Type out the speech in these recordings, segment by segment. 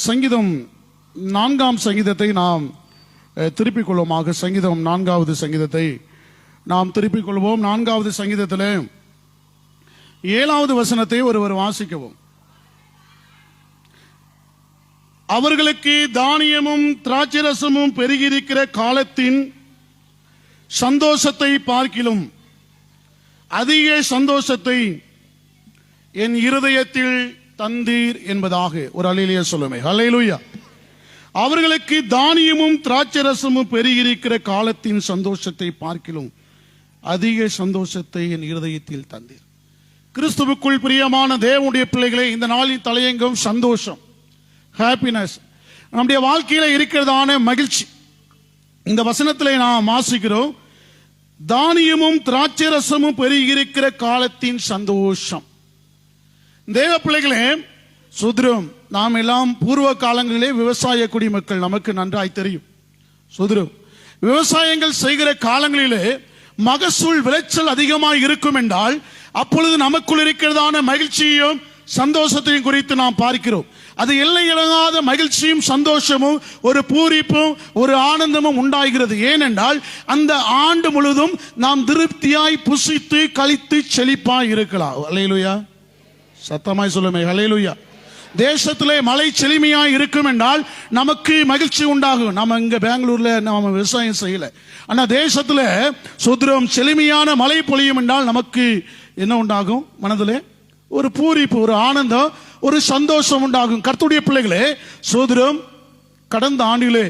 சங்கீதம் 4ஆம் சங்கீதத்தை நாம் திருப்பிக் கொள்வோமாக. சங்கீதம் 4வது சங்கீதத்தை நாம் திருப்பிக் கொள்வோம். 4வது சங்கீதத்தில் 7வது வசனத்தை ஒருவர் வாசிக்கவும். அவர்களுக்கு தானியமும் திராட்சரசமும் பெருகியிருக்கிற காலத்தின் சந்தோஷத்தை பார்க்கிலும் அதிக சந்தோஷத்தை என் இருதயத்தில் தந்தீர் என்பதாக ஒரு அல்லேலூயா சொல்லுமே. அல்லேலூயா. அவர்களுக்கு தானியமும் திராட்சரசமும் பெருகியிருக்கிற காலத்தின் சந்தோஷத்தை பார்க்கிலும் அதிக சந்தோஷத்தை என் இருதயத்தில் தந்தீர். கிறிஸ்துவுக்குள் பிரியமான தேவனுடைய பிள்ளைகளே, இந்த நாளின் தலையங்கம் சந்தோஷம், ஹாப்பினஸ், நம்முடைய வாழ்க்கையில இருக்கிறதான மகிழ்ச்சி. இந்த வசனத்திலே நாம் வாசிக்கிறோம், தானியமும் திராட்சரசமும் பெருகியிருக்கிற காலத்தின் சந்தோஷம். தேவ பிள்ளைகளே, சுதரம், நாம் எல்லாம் பூர்வ காலங்களிலே விவசாய குடிமக்கள், நமக்கு நன்றாய் தெரியும். சுதரம், விவசாயங்கள் செய்கிற காலங்களிலே மகசூல் விளைச்சல் அதிகமாக இருக்கும் என்றால் அப்பொழுது நமக்குள் இருக்கிறதான மகிழ்ச்சியையும் சந்தோஷத்தையும் குறித்து நாம் பார்க்கிறோம். அது எல்லையில்லாத மகிழ்ச்சியும் சந்தோஷமும் ஒரு பூரிப்பும் ஒரு ஆனந்தமும் உண்டாகிறது. ஏனென்றால் அந்த ஆண்டு முழுதும் நாம் திருப்தியாய் புசித்து கழித்து செழிப்பாய் இருக்கலாம். அல்லேலூயா. சத்தமாய் சொல்லுமே. அல்லேலூயா. தேசத்திலே மழை செழுமையாய் இருக்கும் என்றால் நமக்கு மகிழ்ச்சி உண்டாகும். நம்ம இங்க பெங்களூர்ல நாம விவசாயம் செய்யல, ஆனா தேசத்துல சுதரம் செழுமையான மழை பொழியும் என்றால் நமக்கு என்ன உண்டாகும்? மனதிலே ஒரு பூரிப்பு, ஒரு ஆனந்தம், ஒரு சந்தோஷம் உண்டாகும். கர்த்தருடைய பிள்ளைகளே, சோதரம், கடந்த ஆண்டிலே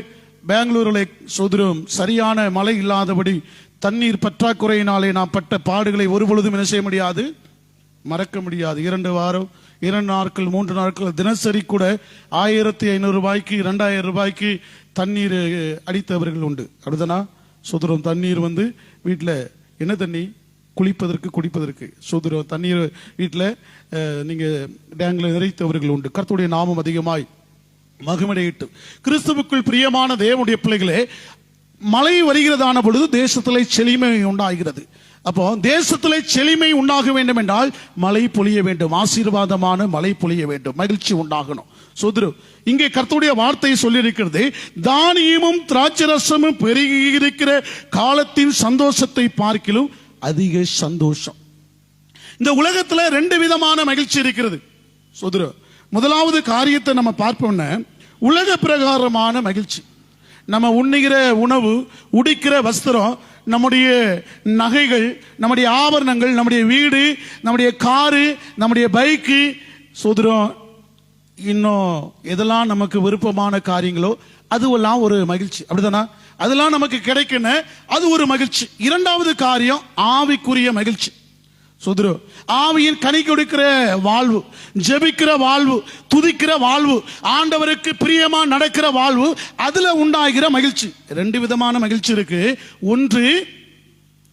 பெங்களூரிலே சோதரம் சரியான மழை இல்லாதபடி தண்ணீர் பற்றாக்குறையினாலே நாம் பட்ட பாடுகளை ஒரு பொழுதும் என்ன செய்ய முடியாது, மறக்க முடியாது. 2 வாரம் 2 நாட்கள் 3 நாட்கள் தினசரி கூட 1500 ரூபாய்க்கு 2000 ரூபாய்க்கு தண்ணீர் அடித்தவர்கள் உண்டு. அடுத்தனா சுதரம் தண்ணீர் வீட்டில் என்ன தண்ணி, குளிப்பதற்கு குடிப்பதற்கு சுதரம் தண்ணீர் வீட்டில் நீங்க டேங்க்ல நிறைத்தவர்கள் உண்டு. கர்த்தருடைய நாமம் அதிகமாய் மகிமையிட்டு. கிறிஸ்துவுக்குள் பிரியமான தேவனுடைய பிள்ளைகளே, மழை வருகிறதான பொழுது தேசத்திலே செழிமை உண்டாகிறது. அப்போ தேசத்திலே செழிமை உண்டாக வேண்டும் என்றால் மழை பொழிய வேண்டும், ஆசீர்வாதமான மழை பொழிய வேண்டும், மகிழ்ச்சி உண்டாகணும். சோதரு, இங்கே கர்த்தருடைய வார்த்தை சொல்லியிருக்கிறது, தானியமும் திராட்சரசமும் பெருகி இருக்கிற காலத்தின் சந்தோஷத்தை பார்க்கிலும் அதிக சந்தோஷம். இந்த உலகத்துல 2 விதமான மகிழ்ச்சி இருக்கிறது. சோதரு, முதலாவது காரியத்தை நம்ம பார்ப்போம்னா உலக பிரகாரமான மகிழ்ச்சி. நம்ம உண்ணுகிற உணவு, உடுக்கிற வஸ்திரம், நம்முடைய நகைகள், நம்முடைய ஆபரணங்கள், நம்முடைய வீடு, நம்முடைய காரு, நம்முடைய பைக்கு, சோதரம், இன்னும் எதெல்லாம் நமக்கு விருப்பமான காரியங்களோ அதுவெல்லாம் ஒரு மகிழ்ச்சி. அப்படிதானா? அதெல்லாம் நமக்கு கிடைக்கணும், அது ஒரு மகிழ்ச்சி. 2வது காரியம் ஆவிக்குரிய மகிழ்ச்சி. சோதரோ, ஆவியின் கனி கொடுக்கிற வாழ்வு, ஜெபிக்கிற வாழ்வு, துதிக்கிற வாழ்வு, ஆண்டவருக்கு பிரியமா நடக்கிற வாழ்வு, அதுல உண்டாகிற மகிழ்ச்சி. 2 விதமான மகிழ்ச்சி இருக்கு. ஒன்று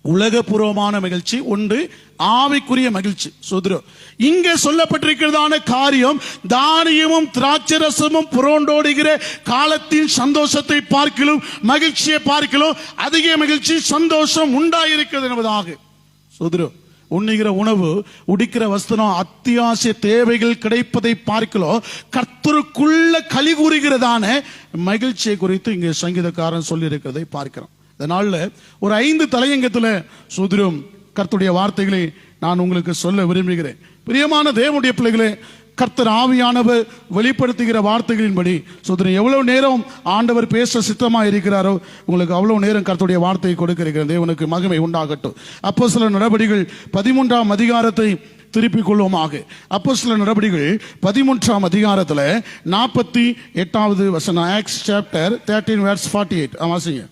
உலகபூர்வமான மகிழ்ச்சி, ஒன்று ஆவிக்குரிய மகிழ்ச்சி. சோதரோ, இங்க சொல்லப்பட்டிருக்கிறதான காரியம், தானியமும் திராட்சரசமும் புரோண்டோடுகிற காலத்தின் சந்தோஷத்தை பார்க்கிலும் மகிழ்ச்சியை பார்க்கிலும் அதிக மகிழ்ச்சி சந்தோஷம் உண்டாயிருக்கிறது என்பதாக. சோதரோ, உண்ணுகிற உணவு, உடுக்கிற வஸ்திரம், அத்தியாவசிய தேவைகள் கிடைப்பதை பார்க்கலாம், கர்த்தருக்குள்ள களி கூறுகிறதான மகிழ்ச்சியை குறித்து இங்கே சங்கீதக்காரன் சொல்லி இருக்கிறதை பார்க்கிறோம். இதனால ஒரு 5 தலையங்கத்துல சுதரம் கர்த்தருடைய வார்த்தைகளை நான் உங்களுக்கு சொல்ல விரும்புகிறேன். பிரியமான தேவனுடைய பிள்ளைகளே, கர்த்தர் ஆவியானவர் வெளிப்படுத்துகிற வார்த்தைகளின்படி சோதரன் எவ்வளவு நேரம் ஆண்டவர் பேச சித்தமா இருக்கிறாரோ உங்களுக்கு அவ்வளவு நேரம் கர்த்தருடைய வார்த்தையை கொடுக்க இருக்கிற தேவனுக்கு மகிமை உண்டாகட்டும். அப்போஸ்தலர் நடபடிகள் 13ஆம் அதிகாரத்தை திருப்பிக் கொள்வோமாக. அப்போஸ்தலர் நடபடிகள் 13ஆம் அதிகாரத்தில் 48வது வசனம். ஆக்ட்ஸ் சாப்டர் 13 verse 48 வாசிங்க.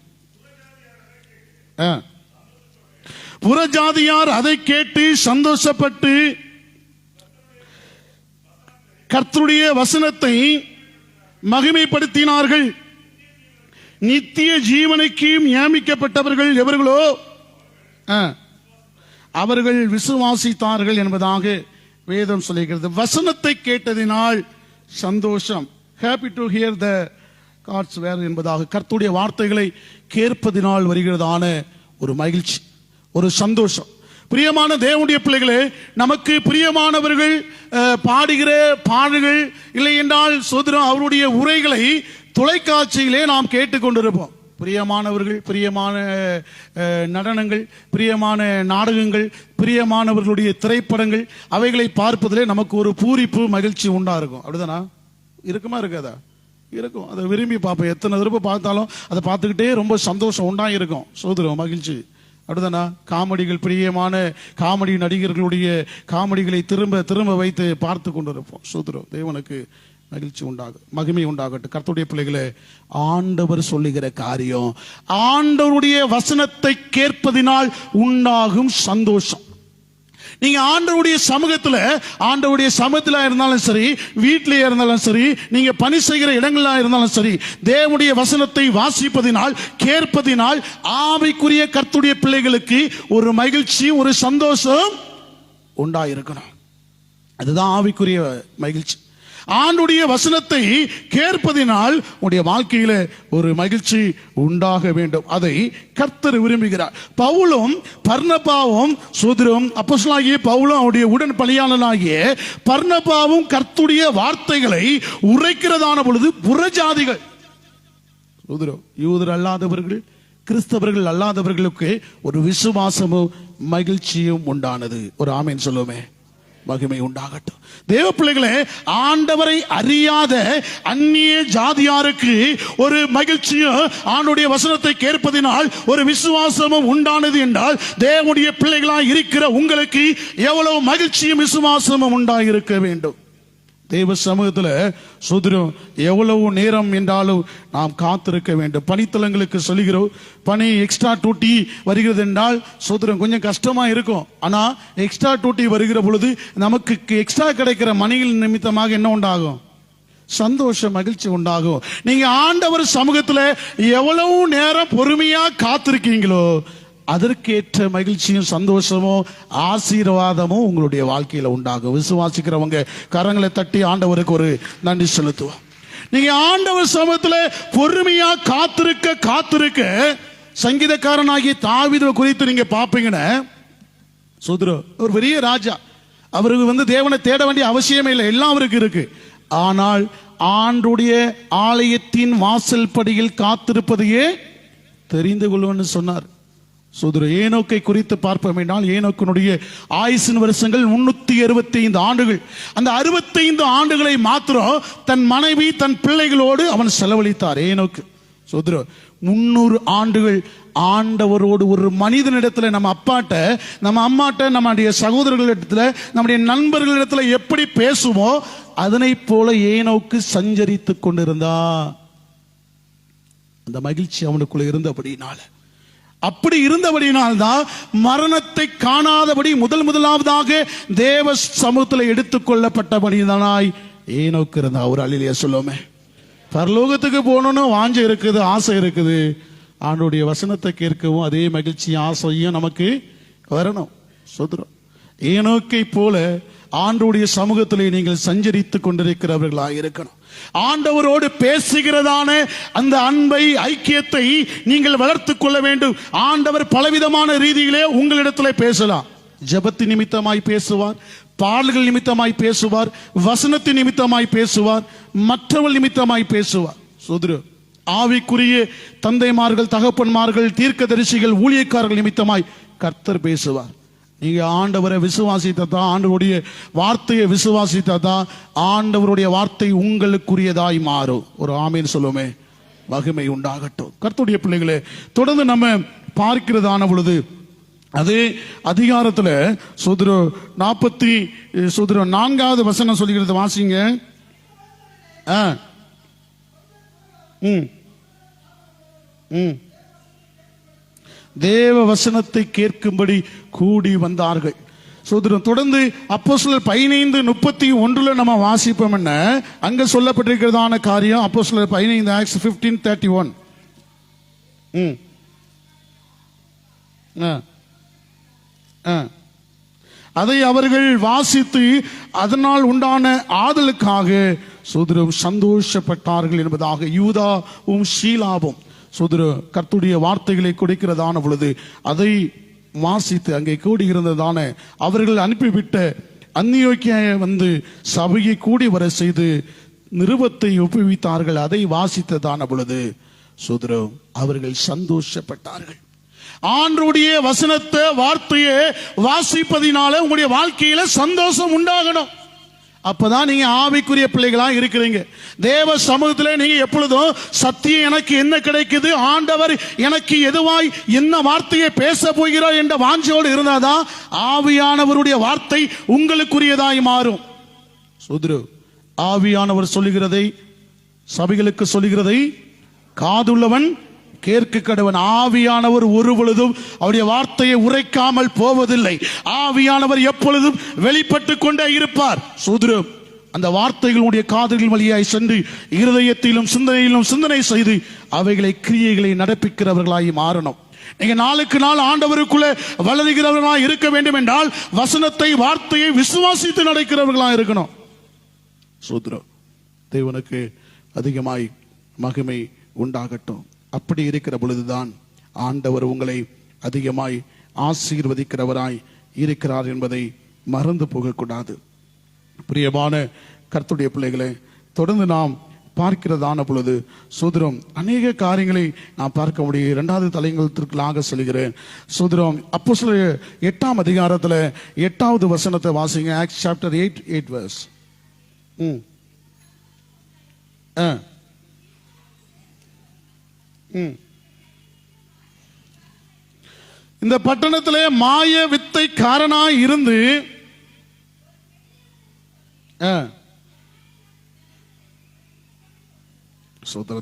புறஜாதியார் அதை கேட்டு சந்தோஷப்பட்டு கர்த்தருடைய வசனத்தை மகிமைப்படுத்தினார்கள். நித்திய ஜீவனுக்கு நியமிக்கப்பட்டவர்கள் எவர்களோ அவர்கள் விசுவாசித்தார்கள் என்பதாக வேதம் சொல்லுகிறது. வசனத்தை கேட்டதினால் சந்தோஷம், happy to hear the God's word என்பதாக கர்த்தருடைய வார்த்தைகளை கேட்பதினால் வருகிறதான ஒரு மகிழ்ச்சி, ஒரு சந்தோஷம். பிரியமான தேவனுடைய பிள்ளைகளே, நமக்கு பிரியமானவர்கள் பாடுகிற பாடல்கள் இல்லை என்றால் சோதரம் அவருடைய உரைகளை தொலைக்காட்சியிலே நாம் கேட்டுக்கொண்டிருப்போம். பிரியமானவர்கள், பிரியமான நடனங்கள், பிரியமான நாடகங்கள், பிரியமானவர்களுடைய திரைப்படங்கள், அவைகளை பார்ப்பதிலே நமக்கு ஒரு பூரிப்பு, மகிழ்ச்சி உண்டா இருக்கும். அப்படிதானா? இருக்குமா இருக்காதா? இருக்கும். அதை விரும்பி பார்ப்போம். எத்தனை தடவை பார்த்தாலும் அதை பார்த்துக்கிட்டே ரொம்ப சந்தோஷம் உண்டா இருக்கும். சோதரம் மகிழ்ச்சி. அப்படிதானா? காமெடிகள், பிரியமான காமெடி நடிகர்களுடைய காமெடிகளை திரும்ப திரும்ப வைத்து பார்த்து கொண்டிருப்போம். சோதரம் தேவனுக்கு மகிழ்ச்சி உண்டாகும், மகிமை உண்டாகட்டும். கர்த்தருடைய பிள்ளைகளே, ஆண்டவர் சொல்லுகிற காரியம், ஆண்டவருடைய வசனத்தை கேட்பதினால் உண்டாகும் சந்தோஷம். நீங்க ஆண்டவருடைய சமூகத்துல இருந்தாலும் சரி, வீட்டிலே இருந்தாலும் சரி, நீங்க பணி செய்கிற இடங்களா இருந்தாலும் சரி, தேவனுடைய வசனத்தை வாசிப்பதினால், கேட்பதினால் ஆவிக்குரிய கர்த்தருடைய பிள்ளைகளுக்கு ஒரு மகிழ்ச்சி, ஒரு சந்தோஷம் உண்டாயிருக்கணும். அதுதான் ஆவிக்குரிய மகிழ்ச்சி. ஆண்டுடைய வசனத்தை கேட்பதினால் உடைய வாழ்க்கையில ஒரு மகிழ்ச்சி உண்டாக வேண்டும். அதை கர்த்தர் விரும்புகிறார். பவுலும் பர்னபாவும் சோதரம் அப்போஸ்தலனாகிய பவுலும் அவருடைய உடன் பணியாளனாகிய பர்னபாவும் கர்த்தருடைய வார்த்தைகளை உரைக்கிறதான பொழுது புறஜாதிகள், சோதரம் யூதர் அல்லாதவர்கள், கிறிஸ்தவர்கள் அல்லாதவர்களுக்கு ஒரு விசுவாசமும் மகிழ்ச்சியும் உண்டானது. ஒரு ஆமேன் சொல்லுமே. மகிமை உண்டாகட்டும். தேவ பிள்ளைகளே, ஆண்டவரை அறியாத அந்நிய ஜாதியாருக்கு ஒரு மகிழ்ச்சியும் ஆண்டுடைய வசனத்தை கேட்பதினால் ஒரு விசுவாசமும் உண்டானது என்றால், தேவனுடைய பிள்ளைகளாய் இருக்கிற உங்களுக்கு எவ்வளவு மகிழ்ச்சியும் விசுவாசமும் உண்டாயிருக்க வேண்டும். தேவ சமூகத்தில் சுதரம் எவ்வளவு நேரம் என்றாலும் நாம் காத்திருக்க வேண்டும். பணித்தலங்களுக்கு சொல்லுகிறோம், பணி எக்ஸ்ட்ரா டூட்டி வருகிறது என்றால் சுதரம் கொஞ்சம் கஷ்டமா இருக்கும். ஆனா எக்ஸ்ட்ரா டூட்டி வருகிற பொழுது நமக்கு எக்ஸ்ட்ரா கிடைக்கிற மணிகள் நிமித்தமாக என்ன உண்டாகும்? சந்தோஷம், மகிழ்ச்சி உண்டாகும். நீங்க ஆண்டவர் சமூகத்தில் எவ்வளவு நேரம் பொறுமையா காத்திருக்கீங்களோ அதற்கேற்ற மகிழ்ச்சியும் சந்தோஷமும் ஆசீர்வாதமும் உங்களுடைய வாழ்க்கையில உண்டாகும். விசுவாசிக்கிறவங்க கரங்களை தட்டி ஆண்டவருக்கு ஒரு நன்றி செலுத்துவோம். நீங்க ஆண்டவர் சமூகத்தில் பொறுமையா காத்திருக்க சங்கீதக்காரனாகிய தாவீது குறித்து நீங்க பாப்பீங்கன்னா, சோதரம் ஒரு பெரிய ராஜா, அவருக்கு தேவனை தேட வேண்டிய அவசியமே இல்லை, எல்லாம் அவருக்கு இருக்கு. ஆனால் ஆண்டுடைய ஆலயத்தின் வாசல் படியில் காத்திருப்பதையே தெரிந்து கொள்ளுன்னு சொன்னார். சோதர ஏனோக்கை குறித்து பார்ப்போம் என்றால், ஏனோக்கினுடைய ஆயுசின் வருஷங்கள் 365 ஆண்டுகள். அந்த 65 ஆண்டுகளை மாத்திரம் தன் மனைவி தன் பிள்ளைகளோடு அவன் செலவழித்தார். ஏனோக்கு சோதர 300 ஆண்டுகள் ஆண்டவரோடு ஒரு மனிதனிடத்துல, நம்ம அப்பாட்ட, நம்ம அம்மாட்ட, நம்முடைய சகோதரர்களிடத்துல, நம்முடைய நண்பர்களிடத்துல எப்படி பேசுமோ அதனை போல ஏனோக்கு சஞ்சரித்து கொண்டிருந்தா. அந்த மகிழ்ச்சி அவனுக்குள்ள இருந்தபடினால, அப்படி இருந்தபடினால்தான் மரணத்தை காணாதபடி முதலாவதாக தேவ சமூகத்தில் எடுத்துக்கொள்ளப்பட்டபடினாய் ஏனோக்கு இருந்தா. ஒரு அல்லேலூயா சொல்லுவோமே. பரலோகத்துக்கு போகணும்னு வாஞ்சை இருக்குது, ஆசை இருக்குது. ஆண்டவருடைய வசனத்தை கேட்கவும் அதே மகிழ்ச்சி ஆசையும் நமக்கு வரணும். சொல்றோம், ஏனோக்கை போல ஆண்டவருடைய சமூகத்திலே நீங்கள் சஞ்சரித்துக் கொண்டிருக்கிறவர்களாக இருக்கணும். ஆண்டவரோடு பேசுகிறதான அந்த அன்பை, ஐக்கியத்தை நீங்கள் வளர்த்துக் கொள்ள வேண்டும். ஆண்டவர் பலவிதமான ரீதியிலே உங்களிடத்தில் பேசலாம். ஜெபத்தின் நிமித்தமாய் பேசுவார், பாடல்கள் நிமித்தமாய் பேசுவார், வசனத்தின் நிமித்தமாய் பேசுவார், மற்றவர்கள் நிமித்தமாய் பேசுவார். சோதர ஆவிக்குரிய தந்தைமார்கள், தகப்பன்மார்கள், தீர்க்கதரிசிகள், ஊழியக்காரர்கள் நிமித்தமாய் கர்த்தர் பேசுவார். நீங்க ஆண்டவரை விசுவாசித்தா, ஆண்டவருடைய வார்த்தையை விசுவாசித்தா, ஆண்டவருடைய வார்த்தை உங்களுக்குரியதாய் மாறும். ஒரு ஆமீன் சொல்லுமே. மகிமை உண்டாகட்டும். கர்த்தருடைய பிள்ளைகளே, தொடர்ந்து நம்ம பார்க்கிறதான பொழுது அதே அதிகாரத்துல சோதர 4வது வசனம் சொல்லுகிறது, வாசிங்க. தேவ வசனத்தை கேட்கும்படி கூடி வந்தார்கள். சோதரன் தொடர்ந்து அப்போஸ்தலர் 15:31 நம்ம வாசிப்போம். என்ன அங்க சொல்லப்பட்டிருக்கிறதான காரியம்? அப்போஸ்தலர் 15 Acts 15:31. அதை அவர்கள் வாசித்து அதனால் உண்டான ஆதலுக்காக சோதரம் சந்தோஷப்பட்டார்கள் என்பதாக. யூதாவும் ஷீலாவும் சோதர கர்த்தருடைய வார்த்தைகளை கொடுக்கிறதான பொழுது அதை வாசித்து அங்கே கூடியிருந்ததான அவர்கள் அனுப்பிவிட்ட அந்தியோக்கிய வந்து சபையை கூடி வர செய்து நிருபத்தை ஒப்புவித்தார்கள். அதை வாசித்ததான பொழுது சோதரம் அவர்கள் சந்தோஷப்பட்டார்கள். ஆண்டவருடைய வசனத்தை வார்த்தையை வாசிப்பதினால உங்களுடைய வாழ்க்கையில சந்தோஷம் உண்டாகணும். அப்பதான் நீங்க ஆவிக்குரிய பிள்ளைகளா இருக்கிறீங்க. தேவ சமூகத்தில் நீங்க எப்பொழுதும் சத்தியம் எனக்கு என்ன கிடைக்குது, ஆண்டவர் எனக்கு எதுவாய் என்ன வார்த்தையை பேச போகிறார் என்ற வாஞ்சையோடு இருந்தாதான் ஆவியானவருடைய வார்த்தை உங்களுக்குரியதாய் மாறும். சோதரோ, ஆவியானவர் சொல்லுகிறதை, சபைகளுக்கு சொல்லுகிறதை காதுள்ளவன் கேட்க கடவன். ஆவியானவர் ஒரு பொழுதும் அவருடைய வார்த்தையை உரைக்காமல் போவதில்லை. ஆவியானவர் எப்பொழுதும் வெளிப்பட்டு கொண்டே இருப்பார். சோதரம், அந்த வார்த்தைகளுடைய காதுகள் வழியாய் சென்று இருதயத்திலும் சிந்தனையிலும் சிந்தனை செய்து அவைகளை கிரியைகளை நடப்பிக்கிறவர்களாய் மாறணும். நீங்க நாளுக்கு நாள் ஆண்டவருக்குள்ள வளருகிறவர்களாய் இருக்க வேண்டும் என்றால் வசனத்தை, வார்த்தையை விசுவாசித்து நடக்கிறவர்களாய் இருக்கணும். சோதரம், தேவனுக்கு அதிகமாய் மகிமை உண்டாகட்டும். அப்படி இருக்கிற பொழுதுதான் ஆண்டவர் உங்களை அதிகமாய் ஆசீர்வதிக்கிறவராய் இருக்கிறார் என்பதை மறந்து போகக்கூடாது. பிரியமான கர்த்தருடைய பிள்ளைகளை, தொடர்ந்து நாம் பார்க்கிறதான பொழுது சோதரம் அநேக காரியங்களை நான் பார்க்க முடியும். 2வது தலையங்கத்திற்குள்ளாக சொல்கிறேன். சோதரம் அப்போஸ்தலர் 8ஆம் அதிகாரத்தில் 8வது வசனத்தை வாசிங்க. Acts chapter 8 verse. இந்த பட்டணத்திலே மாய வித்தைக்காரனாய் இருந்து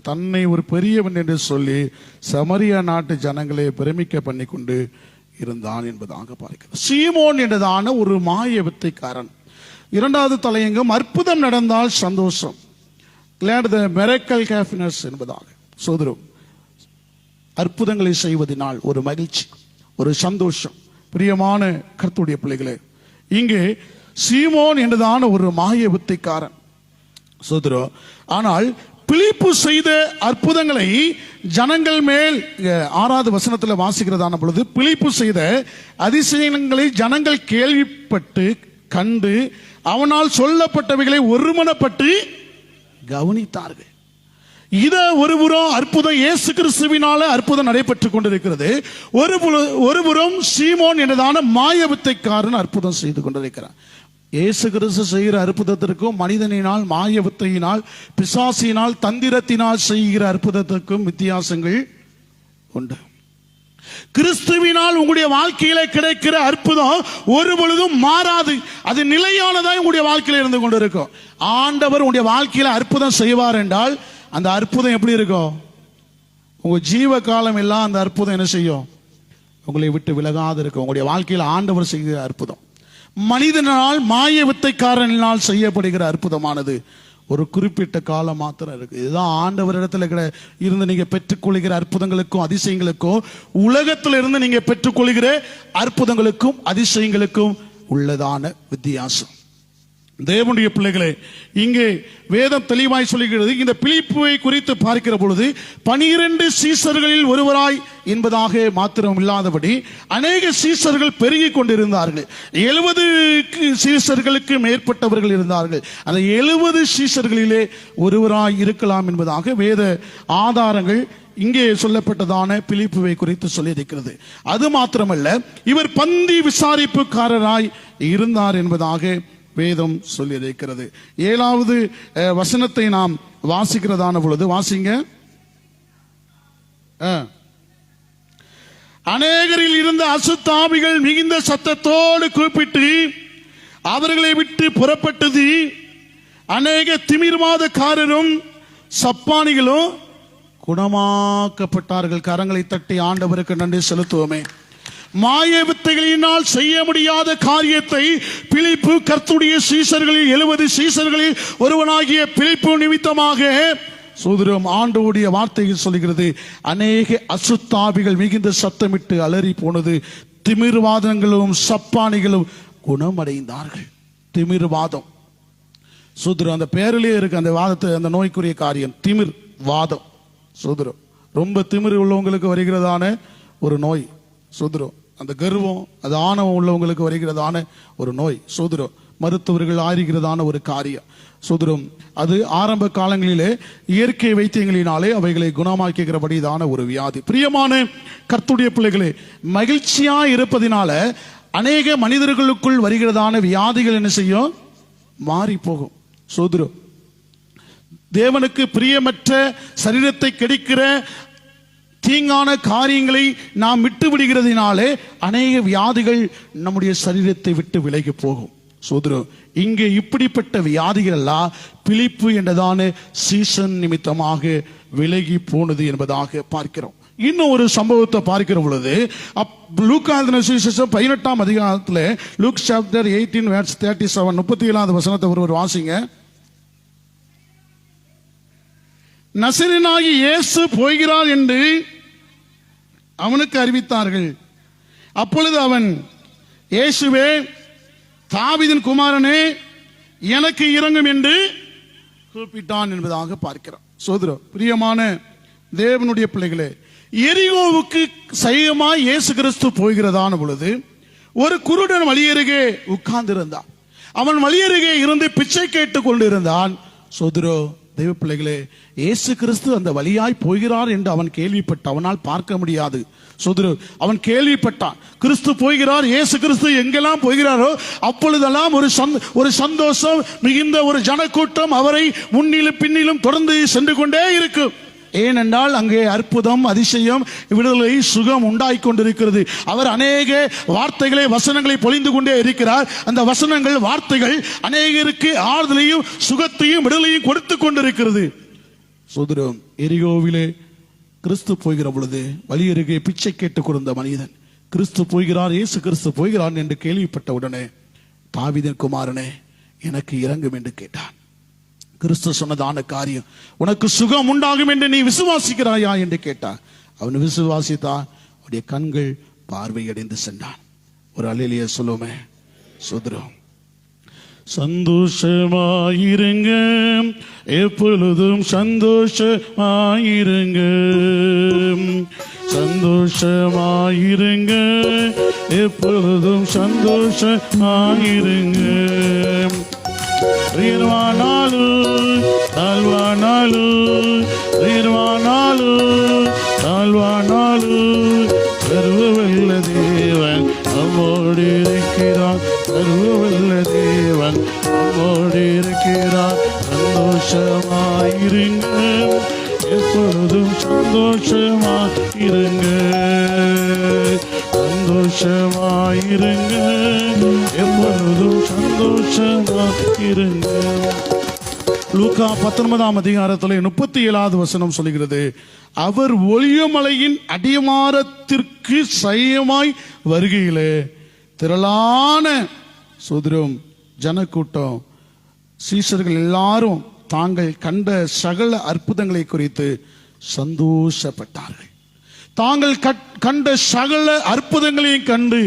தன்னை ஒரு பெரியவன் என்று சொல்லி சமரியா நாட்டு ஜனங்களை பிரமிக்க பண்ணி கொண்டு இருந்தான் என்பதாக பார்க்கிறோம். சீமோன் என்றதான ஒரு மாய வித்தைக்காரன். 2வது தலையங்கம் அற்புதம் நடந்தால் சந்தோஷம், glad the miracle happiness என்பதாக. சோதரம், அற்புதங்களை செய்வதனால் ஒரு மகிழ்ச்சி, ஒரு சந்தோஷம். பிரியமான கர்த்தருடைய பிள்ளைகளே, இங்கே சீமோன் என்றதான ஒரு மாய வித்தைக்காரன். சோதரம், ஆனால் பிலிப்பு செய்த அற்புதங்களை ஜனங்கள் மேல் 6வது வசனத்தில் வாசிக்கிறதான பொழுது பிலிப்பு செய்த அதிசயங்களை ஜனங்கள் கேள்விப்பட்டு கண்டு அவனால் சொல்லப்பட்டவைகளை ஒருமனப்பட்டு கவனித்தார்கள். இத ஒருபுறம் அற்புதம் இயேசு கிறிஸ்துவினால அற்புதம் நடைபெற்றுக் கொண்டிருக்கிறது. ஒருபுறம் சீமோன் என்றதான மாய வித்தைக்காரன் அற்புதம் செய்து கொண்டிருக்கிறார். இயேசு கிறிஸ்து செய்கிற அற்புதத்திற்கும் மனிதனினால், மாய வித்தையினால், பிசாசினால், தந்திரத்தினால் செய்கிற அற்புதத்திற்கும் வித்தியாசங்கள் உண்டு. கிறிஸ்துவினால் உங்களுடைய வாழ்க்கையில கிடைக்கிற அற்புதம் ஒரு பொழுதும் மாறாது. அது நிலையானதாக உங்களுடைய வாழ்க்கையில இருந்து கொண்டு இருக்கும். ஆண்டவர் உங்களுடைய வாழ்க்கையில அற்புதம் செய்வார் என்றால் அந்த அற்புதம் எப்படி இருக்கும்? உங்க ஜீவ காலம் எல்லாம் அந்த அற்புதம் என்ன செய்யும்? உங்களை விட்டு விலகாது இருக்கும். உங்களுடைய வாழ்க்கையில் ஆண்டவர் செய்கிற அற்புதம் மனிதனால், மாய வித்தைக்காரனால் செய்யப்படுகிற அற்புதமானது ஒரு குறிப்பிட்ட காலம் மாத்திரம் இருக்கு. இதுதான் ஆண்டவரிடத்துல இருந்து நீங்க பெற்றுக்கொள்கிற அற்புதங்களுக்கும் அதிசயங்களுக்கும், உலகத்தில் இருந்து நீங்க பெற்றுக்கொள்கிற அற்புதங்களுக்கும் அதிசயங்களுக்கும் உள்ளதான வித்தியாசம். தேவனுடைய பிள்ளைகளே, இங்கே வேதம் தெளிவாய் சொல்லுகிறது. இந்த பிலிப்புவை குறித்து பார்க்கிற பொழுது 12 சீசர்களில் ஒருவராய் என்பதாக மாத்திரம் இல்லாதபடி அநேக சீசர்கள் பெருகி கொண்டிருந்தார்கள். 70 சீசர்களுக்கு மேற்பட்டவர்கள் இருந்தார்கள். அந்த 70 சீசர்களிலே ஒருவராய் இருக்கலாம் என்பதாக வேத ஆதாரங்கள் இங்கே சொல்லப்பட்டதான பிலிப்புவை குறித்து சொல்லியிருக்கிறது. அது மாத்திரமல்ல, இவர் பந்தி விசாரிப்புக்காரராய் இருந்தார் என்பதாக வேதம் சொல்லியிருக்கிறது. 7வது வசனத்தை நாம் வாசிக்கிறதான பொழுது வாசிங்க. அநேகரில் இருந்த அசுத்தாவிகள் மிகுந்த சத்தத்தோடு கூப்பிட்டு அவர்களை விட்டு புறப்பட்டது. அநேக திமிர்வாதக்காரரும் சப்பானிகளும் குணமாக்கப்பட்டார்கள். கரங்களை தட்டி ஆண்டவருக்கு நன்றி செலுத்துவோமே. மாய வித்தைகளினால் செய்ய முடியாத காரியத்தை பிலிப்பு கர்த்தருடைய சீசர்களில் 70 சீசர்களில் ஒருவனாகிய பிலிப்பு நிமித்தமாக சோதரம் ஆண்டவருடைய வார்த்தைகள் சொல்கிறது. அநேக அசுத்தாவிகள் மிகுந்த சத்தமிட்டு அலறி போனது. திமிர்வாதங்களும் சப்பானிகளும் குணமடைந்தார்கள். திமிர்வாதம் சோதரம், அந்த பேரிலே இருக்கு அந்த வாதத்தை, அந்த நோய்க்குரிய காரியம் திமிர் வாதம். சோதரம் ரொம்ப திமிர் உள்ளவங்களுக்கு வருகிறதான ஒரு நோய். சோதரம் அந்த கர்வம், அது ஆணவம் உள்ளவங்களுக்கு வருகிறதான ஒரு நோய். சோதரம் மருத்துவர்கள் ஆறுகிறதான ஒரு காரியம். சோதரம் அது ஆரம்ப காலங்களிலே இயற்கை வைத்தியங்களினாலே அவைகளை குணமாக்குகிறபடிதான ஒரு வியாதி. பிரியமான கர்த்தருடைய பிள்ளைகளே, மகிழ்ச்சியா இருப்பதினால அநேக மனிதர்களுக்குள் வருகிறதான வியாதிகள் என்ன செய்யும்? மாறி போகும். சோதரம் தேவனுக்கு பிரியமற்ற சரீரத்தை கெடுக்கிற தீங்கான காரியங்களை நாம் விட்டு விடுகிறதினாலே அநேக வியாதிகள் நம்முடைய சரீரத்தை விட்டு விலகி போகும். சோதரம் இங்கே இப்படிப்பட்ட வியாதிகள் எல்லாம் பிலிப்பு என்றதான சீசன் நிமித்தமாக விலகி போனது என்பதாக பார்க்கிறோம். இன்னும் ஒரு சம்பவத்தை பார்க்கிற பொழுது லூக்கா 18ஆம் அதிகாரத்தில் லூக் சாப்டர் 18 verse 37 37வது வசனத்தை ஒருவர் வாசிங்க. நசரேயனாகிய இயேசு போகிறார் என்று அவனுக்கு அறிவித்தார்கள். அப்பொழுது அவன், இயேசுவே தாவீதின் குமாரனே எனக்கு இரங்கும் என்று கூப்பிட்டான் என்பதாக பார்க்கிறான். சோதரம் பிரியமான தேவனுடைய பிள்ளைகளே, எரிகோவுக்கு சையமாய் இயேசு கிறிஸ்து போகிறதான பொழுது ஒரு குருடன் வழியருகே உட்கார்ந்திருந்தான். அவன் வழியருகே இருந்து பிச்சை கேட்டுக் கொண்டிருந்தான். சோதரோ தெய்வ பிள்ளைகளே, இயேசு கிறிஸ்து அந்த வழியாய் போகிறார் என்று அவன் கேள்விப்பட்ட, அவனால் பார்க்க முடியாது. சோதரோ அவன் கேள்விப்பட்டான், கிறிஸ்து போகிறார், இயேசு கிறிஸ்து எங்கெல்லாம் போகிறாரோ அப்பொழுதெல்லாம் ஒரு சந்தோஷம் மிகுந்த ஒரு ஜனக்கூட்டம் அவரை முன்னிலும் பின்னிலும் தொடர்ந்து சென்று கொண்டே இருக்கும். ஏனென்றால் அங்கே அற்புதம், அதிசயம், விடுதலை, சுகம் உண்டாய் கொண்டிருக்கிறது. அவர் அநேக வார்த்தைகளை, வசனங்களை பொழிந்து கொண்டே இருக்கிறார். அந்த வசனங்கள், வார்த்தைகள் அநேகருக்கு ஆறுதலையும் சுகத்தையும் விடுதலையும் கொடுத்து கொண்டிருக்கிறது. சோதரம் எரிகோவிலே கிறிஸ்து போகிற பொழுது வழியருகே பிச்சை கேட்டுக் கொண்ட மனிதன், கிறிஸ்து போகிறார், இயேசு கிறிஸ்து போகிறான் என்று கேள்விப்பட்ட உடனே, தாவீதின் குமாரனே எனக்கு இரங்கும் என்று கேட்டான். கிறிஸ்து சொன்னதான காரியம், உனக்கு சுகம் உண்டாகும் என்று நீ விசுவாசிக்கிறாயா என்று கேட்டான். அவன் விசுவாசித்தான், அவனுடைய கண்கள் பார்வையடைந்து சென்றான். ஒரு அல்லேலூயா சொல்லுமே. சோதரம் சந்தோஷமாயிருங்க, எப்பொழுதும் சந்தோஷமாயிருங்க, சந்தோஷமாயிருங்க, எப்பொழுதும் சந்தோஷமாயிருங்க. உயர்வானாலு தாழ்வானாலு, உயர்வானாலு தாழ்வானாலு, சர்வவல்ல தேவன் நம்மோடு இருக்கிறார், சர்வவல்ல தேவன் நம்மோடு இருக்கிறார். சந்தோஷமாயிருங்க, எப்பொழுதும் சந்தோஷமாயிருங்க, சந்தோஷமாயிருங்க, எப்பொழுதும் சந்தோஷமாயிருங்க. லூக்கா 19ஆம் அதிகாரத்தில் 37வது வசனம் சொல்கிறது, அவர் ஒலிவமலையின் அடிவாரத்திற்கு சயமாய் வருகையிலே திரளான சோதரம் ஜனக்கூட்டம், சீஷர்கள் எல்லாரும் தாங்கள் கண்ட சகல அற்புதங்களை குறித்து சந்தோஷப்பட்டார்கள். தாங்கள் கண்ட சகல அற்புதங்களையும் கண்டு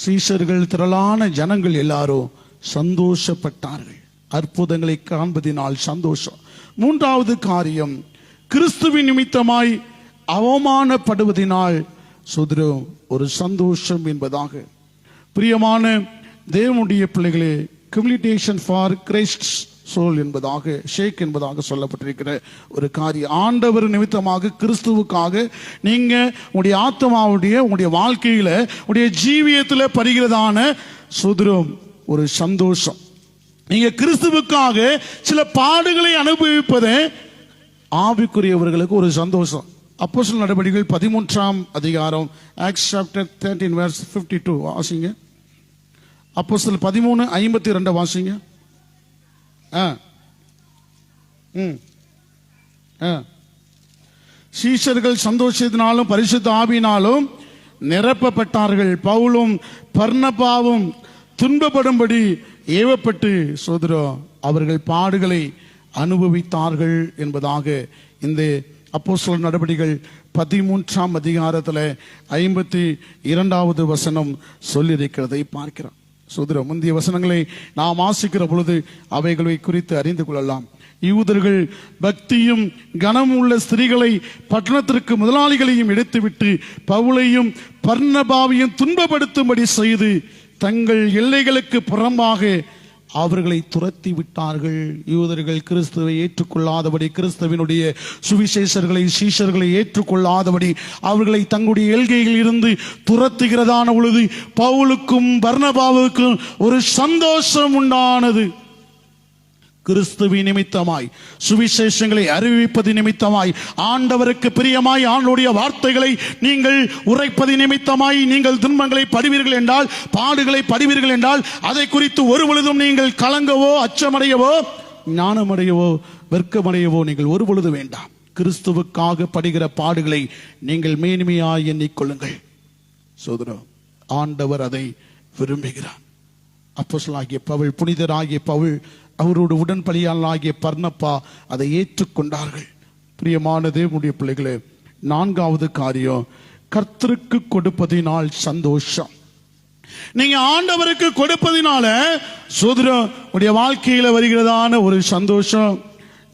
சீஷர்கள், திரளான ஜனங்கள் எல்லாரும் சந்தோஷப்பட்டார்கள். அற்புதங்களை காண்பதினால் சந்தோஷம். மூன்றாவது காரியம், கிறிஸ்துவின் நிமித்தமாய் அவமானப்படுவதினால் சோதரம் ஒரு சந்தோஷம் என்பதாக. பிரியமான தேவனுடைய பிள்ளைகளே, கம்யூனிகேஷன் ஃபார் கிரைஸ்ட் சோல் என்பதாக, ஷேக் என்பதாக சொல்லப்பட்டிருக்கிற ஒரு காரியம். ஆண்டவர் நிமித்தமாக, கிறிஸ்துவுக்காக நீங்க உங்களுடைய ஆத்மாவுடைய, உங்களுடைய வாழ்க்கையில, உங்களுடைய ஜீவியத்தில் படுகிறதான சோதரம் ஒரு சந்தோஷம். நீங்க கிறிஸ்துவுக்காக சில பாடுகளை அனுபவிப்பதே ஆவிக்குரியவர்களுக்கு ஒரு சந்தோஷம். அப்போஸ்தலர் நடபடிகள் 13ஆம் அதிகாரம், ஆக்ட்ஸ் சாப்டர் 13 verse 52 வாசிங்க. அப்போஸ்தலர் 13:52 வாசிங்க. சீஷர்கள் சந்தோஷத்தினாலும் பரிசுத்த ஆவியினாலும் நிரப்பப்பட்டார்கள். பவுலும் பர்னபாவும் துன்பப்படும்படி ஏவப்பட்டு சோதரம் அவர்கள் பாடுகளை அனுபவித்தார்கள் என்பதாக இந்த அப்போஸ்தலர் நடபடிகள் 13ஆம் அதிகாரத்தில் 52வது வசனம் சொல்லியிருக்கிறதை பார்க்கிறோம். சோதரம் முந்தைய வசனங்களை நாம் வாசிக்கிற பொழுது அவைகளை குறித்து அறிந்து கொள்ளலாம். யூதர்கள் பக்தியும் கனம் உள்ள ஸ்திரீகளை பட்டணத்திற்கு முதலாளிகளையும் எடுத்துவிட்டு பவுலையும் பர்னபாவையும் துன்பப்படுத்தும்படி செய்து தங்கள் எல்லைகளுக்கு புறம்பாக அவர்களை துரத்தி விட்டார்கள். யூதர்கள் கிறிஸ்துவை ஏற்றுக்கொள்ளாதபடி, கிறிஸ்துவினுடைய சுவிசேஷர்களை சீஷர்களை ஏற்றுக்கொள்ளாதபடி அவர்களை தங்களுடைய எல்கையில் இருந்து துரத்துகிறதான பொழுது பவுலுக்கும் பர்னபாவுக்கும் ஒரு சந்தோஷம் உண்டானது. கிறிஸ்துவின் நிமித்தமாய், சுவிசேஷங்களை அறிவிப்பது நிமித்தமாய், ஆண்டவருக்கு பிரியமாய் ஆண்டுடைய வார்த்தைகளை நீங்கள் உரைப்பது நிமித்தமாய் நீங்கள் துன்பங்களை படுவீர்கள் என்றால், பாடுகளை படுவீர்கள் என்றால், அதை குறித்து ஒரு பொழுதும் நீங்கள் கலங்கவோ அச்சமடையவோ ஞானமடையவோ வெட்கமடையவோ நீங்கள் ஒரு பொழுது வேண்டாம். கிறிஸ்துவுக்காக படுகிற பாடுகளை நீங்கள் மேன்மையாய் எண்ணிக்கொள்ளுங்கள். சோதரம், ஆண்டவர் அதை விரும்புகிறார். அப்போஸ்தலனாகிய பவுல், புனிதராகிய பவுல், அவரோடு உடன்படியாளராகிய பர்னபா அதை ஏற்றுக்கொண்டார்கள். பிரியமான தேவனுடைய பிள்ளைகளே, நான்காவது காரியம், கர்த்தருக்கு கொடுப்பதினால் சந்தோஷம். நீங்க ஆண்டவருக்கு கொடுப்பதினால சோதரம் உடைய வாழ்க்கையில வருகிறதான ஒரு சந்தோஷம்,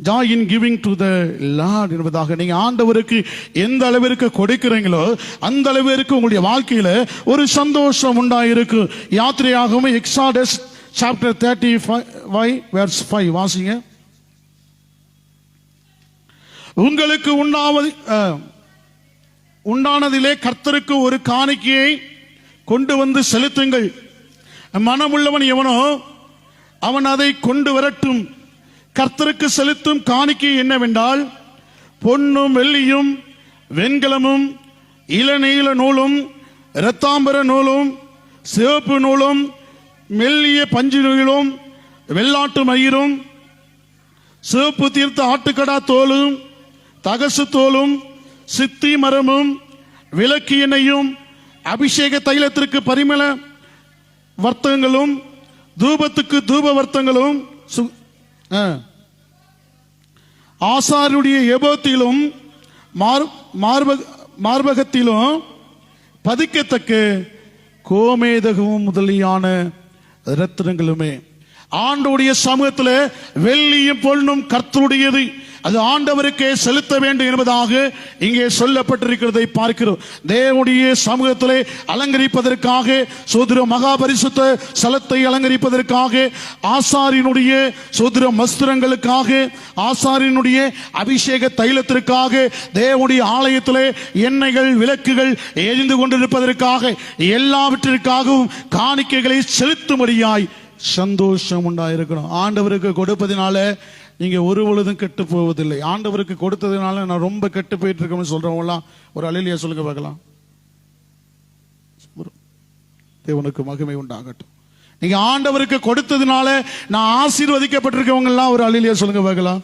joy in giving to the Lord என்பதாக. நீங்க ஆண்டவருக்கு எந்த அளவிற்கு கொடுக்கிறீங்களோ அந்த அளவிற்கு உங்களுடைய வாழ்க்கையில ஒரு சந்தோஷம் உண்டாயிருக்கு. யாத்திரையாகவும் எக்ஸாடஸ் chapter 35 verse 5 வாசிங்க. உங்களுக்கு உண்டானதிலே கர்த்தருக்கு ஒரு காணிக்கையை கொண்டு வந்து செலுத்துங்கள். மனமுள்ளவன் எவனோ அவன் அதை கொண்டு வரட்டும். கர்த்தருக்கு செலுத்தும் காணிக்கை என்னவென்றால், பொன்னும் வெள்ளியும் வெண்கலமும் இளநீல நூலும் இரத்தாம்பர நூலும் சிவப்பு நூலும் மெல்லிய பஞ்சு நூலும் வெள்ளாட்டு மயிரும் சிவப்பு தீர்த்த ஆட்டுக்கடா தோலும் தகசு தோலும் சித்தி மரமும் விளக்கு எண்ணெயும் அபிஷேக தைலத்திற்கு பரிமள வர்த்தகங்களும் தூபத்துக்கு தூப வர்த்தங்களும் ஆசாருடைய எபோத்திலும் மார்பகத்திலும் பதிக்கத்தக்க கோமேதகமும் முதலியான ரத்தினங்களுமே. ஆண்டவருடைய சமூகத்தில் வெள்ளியும் பொன்னும் கர்த்தருடையது, அது ஆண்டவருக்கே செலுத்த வேண்டும் என்பதாக இங்கே சொல்லப்பட்டிருக்கிறதை பார்க்கிறோம். தேவனுடைய சமூகத்திலே அலங்கரிப்பதற்காக, சோதர மகா பரிசுத்த ஸ்தலத்தை அலங்கரிப்பதற்காக, ஆசாரினுடைய சோதர வஸ்திரங்களுக்காக, ஆசாரினுடைய அபிஷேக தைலத்திற்காக, தேவனுடைய ஆலயத்திலே எண்ணெய்கள் விளக்குகள் எரிந்து கொண்டிருப்பதற்காக, எல்லாவற்றிற்காகவும் காணிக்கைகளை செலுத்தும்படியாய் சந்தோஷம் உண்டாயிருக்கணும். ஆண்டவருக்கு கொடுப்பதினால நீங்க ஒரு பொழுதும் கெட்டு போவதில்லை. ஆண்டவருக்கு கொடுத்ததுனால நான் ரொம்ப கெட்டு போயிட்டு இருக்கேன்னு சொல்றவங்களாம் ஒரு அல்லேலூயா சொல்லுங்க பார்க்கலாம். தேவனுக்கு மகிமை உண்டாகட்டும். நீங்க ஆண்டவருக்கு கொடுத்ததுனால நான் ஆசீர்வதிக்கப்பட்டிருக்கவங்க எல்லாம் ஒரு அல்லேலூயா சொல்லுங்க பார்க்கலாம்.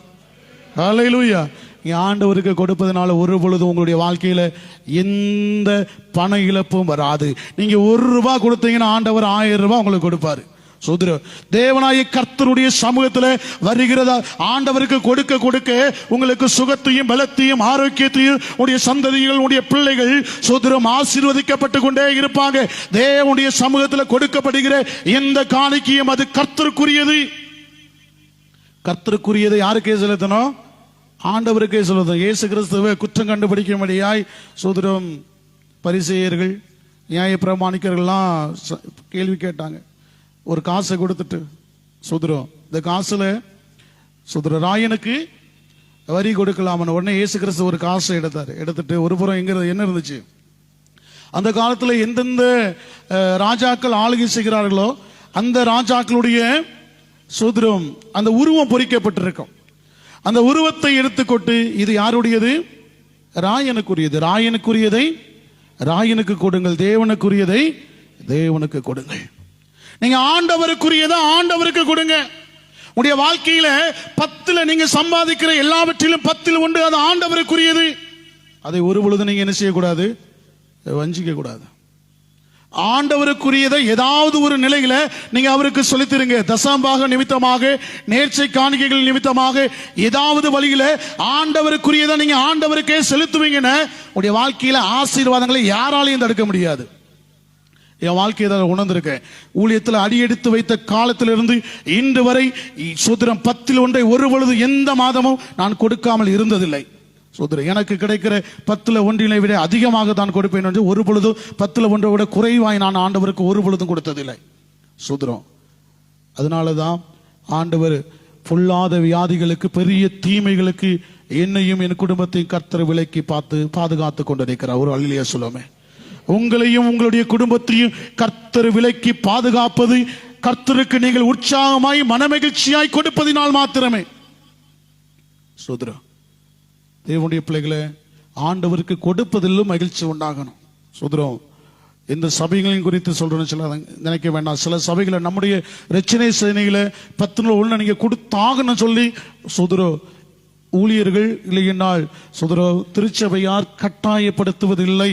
அல்லேலூயா. நீங்க ஆண்டவருக்கு கொடுப்பதனால ஒரு பொழுதும் உங்களுடைய வாழ்க்கையில எந்த பண இழப்பும் வராது. நீங்க ₹1 கொடுத்தீங்கன்னா ஆண்டவர் 1000 ரூபாய் உங்களுக்கு கொடுப்பாரு. சோதர, தேவனாய கர்த்தருடைய சமூகத்தில் வருகிறதா ஆண்டவருக்கு கொடுக்க கொடுக்க உங்களுக்கு சுகத்தையும் பலத்தையும் ஆரோக்கியத்தையும் உடைய சந்ததிகள் உடைய பிள்ளைகள் சோதரம் ஆசீர்வதிக்கப்பட்டு கொண்டே இருப்பாங்க. தேவனுடைய சமூகத்தில் கொடுக்கப்படுகிற எந்த காணிக்கையும் அது கர்த்தருக்குரியது. கர்த்தருக்குரியதை யாருக்கே செலுத்தணும்? ஆண்டவருக்கே செலுத்தணும். இயேசு கிறிஸ்துவை குற்றம் கண்டுபிடிக்கும்படியாய் சோதரம் பரிசேயர்கள் நியாய பிரமாணிக்கர்கள்லாம் கேள்வி கேட்டாங்க. ஒரு காசை கொடுத்துட்டு, சுதரம் இந்த காசுல சுதர ராயனுக்கு வரி கொடுக்கலாம். உடனே இயேசு கிறிஸ்து ஒரு காசை எடுத்துட்டு ஒரு புறம் என்ன இருந்துச்சு, அந்த காலத்துல எந்தெந்த ராஜாக்கள் ஆளுகை செய்கிறார்களோ அந்த ராஜாக்களுடைய சுதரம் அந்த உருவம் பொறிக்கப்பட்டிருக்கும். அந்த உருவத்தை எடுத்துக்கொண்டு இது யாருடையது? ராயனுக்குரியது. ராயனுக்குரியதை ராயனுக்கு கொடுங்கள், தேவனுக்குரியதை தேவனுக்கு கொடுங்கள். நீங்க ஆண்டவருக்குரியதை ஆண்டவருக்கு கொடுங்க. உடைய வாழ்க்கையில 10 நீங்க சம்பாதிக்கிற எல்லாவற்றிலும் 10 உண்டு, அது ஆண்டவருக்குரியது. அதை ஒரு பொழுது நீங்க என்ன செய்யக்கூடாது? வஞ்சிக்க கூடாது. ஆண்டவருக்குரியதை ஏதாவது ஒரு நிலையில நீங்க அவருக்கு சொல்லித்திருங்க. தசம்பாக நிமித்தமாக, நேர்ச்சை காணிக்கைகள் நிமித்தமாக, ஏதாவது வழியில ஆண்டவருக்குரியதை நீங்க ஆண்டவருக்கே செலுத்துவீங்கன்னா உடைய வாழ்க்கையில ஆசீர்வாதங்களை யாராலையும் தடுக்க முடியாது. என் வாழ்க்கையை தான் உணர்ந்திருக்கேன். ஊழியத்தில் அடியெடுத்து வைத்த காலத்திலிருந்து இன்று வரை சோதரம் 10 ஒரு பொழுது எந்த மாதமும் நான் கொடுக்காமல் இருந்ததில்லை. சோதரம் எனக்கு கிடைக்கிற 10 விட அதிகமாக தான் கொடுப்பேன் என்று ஒரு பொழுதும் 10 விட குறைவாய் நான் ஆண்டவருக்கு ஒரு பொழுதும் கொடுத்ததில்லை. சோதரம் அதனாலதான் ஆண்டவர் பொல்லாத வியாதிகளுக்கு, பெரிய தீமைகளுக்கு என்னையும் என் குடும்பத்தையும் கர்த்தர் விலக்கி பாதுகாத்து கொண்டிருக்கிறார். ஒரு அல்லேலூயா சொல்லுமே. உங்களையும் உங்களுடைய குடும்பத்தையும் கர்த்தர் விலக்கி பாதுகாப்பது கர்த்தருக்கு நீங்கள் உற்சாகமாய் மனமகிழ்ச்சியாய் கொடுப்பதினால் மாத்திரமே. சோதரம் தேவனுடைய பிள்ளைகளை ஆண்டவருக்கு கொடுப்பதிலும் மகிழ்ச்சி உண்டாகணும். சோதரம் இந்த சபைகளின் குறித்து சொல்றேன்னு சில நினைக்க வேண்டாம். சில சபைகளை நம்முடைய ரட்சணை சேனையில 10 நீங்க கொடுத்தாகன்னு சொல்லி சோதரோ ஊழியர்கள் இல்லையென்றால் சோதரோ திருச்சபையார் கட்டாயப்படுத்துவதில்லை.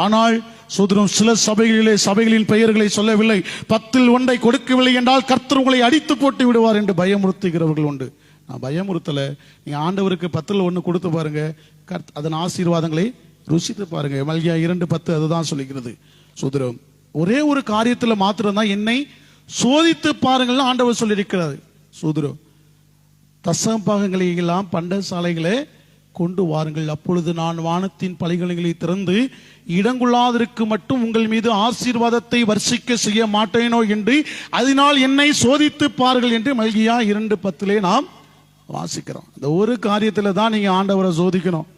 ஆனால் சோதரம் சில சபைகளின் பெயர்களை சொல்லவில்லை. 10 கொடுக்கவில்லை என்றால் கர்த்தர் உங்களை அடித்து போட்டு விடுவார் என்று பயமுறுத்துகிறவர்கள் உண்டு. நான் பயமுறுத்தல. நீங்க ஆண்டவருக்கு 10 கொடுத்து பாருங்க, அதன் ஆசீர்வாதங்களை ருசித்து பாருங்க. மல்கியா 2:10 அதுதான் சொல்லிக்கிறது. சோதரம் ஒரே ஒரு காரியத்துல மாத்திரம்தான் என்னை சோதித்து பாருங்கள் ஆண்டவர் சொல்லியிருக்கிறார். சோதரம் தசமபாகங்களை எல்லாம் பண்டசாலைகளை கொண்டு வாருங்கள், அப்பொழுது நான் வானத்தின் பலிகளை திறந்து இடங்குள்ளாதற்கு மட்டும் உங்கள் மீது ஆசீர்வாதத்தை வர்ஷிக்க செய்ய மாட்டேனோ என்று அதனால் என்னை சோதித்து பாருங்கள் என்று மல்கியா 2:10 நாம் வாசிக்கிறோம். அந்த ஒரு காரியத்துல தான் நீங்க ஆண்டவரை சோதிக்கணும்.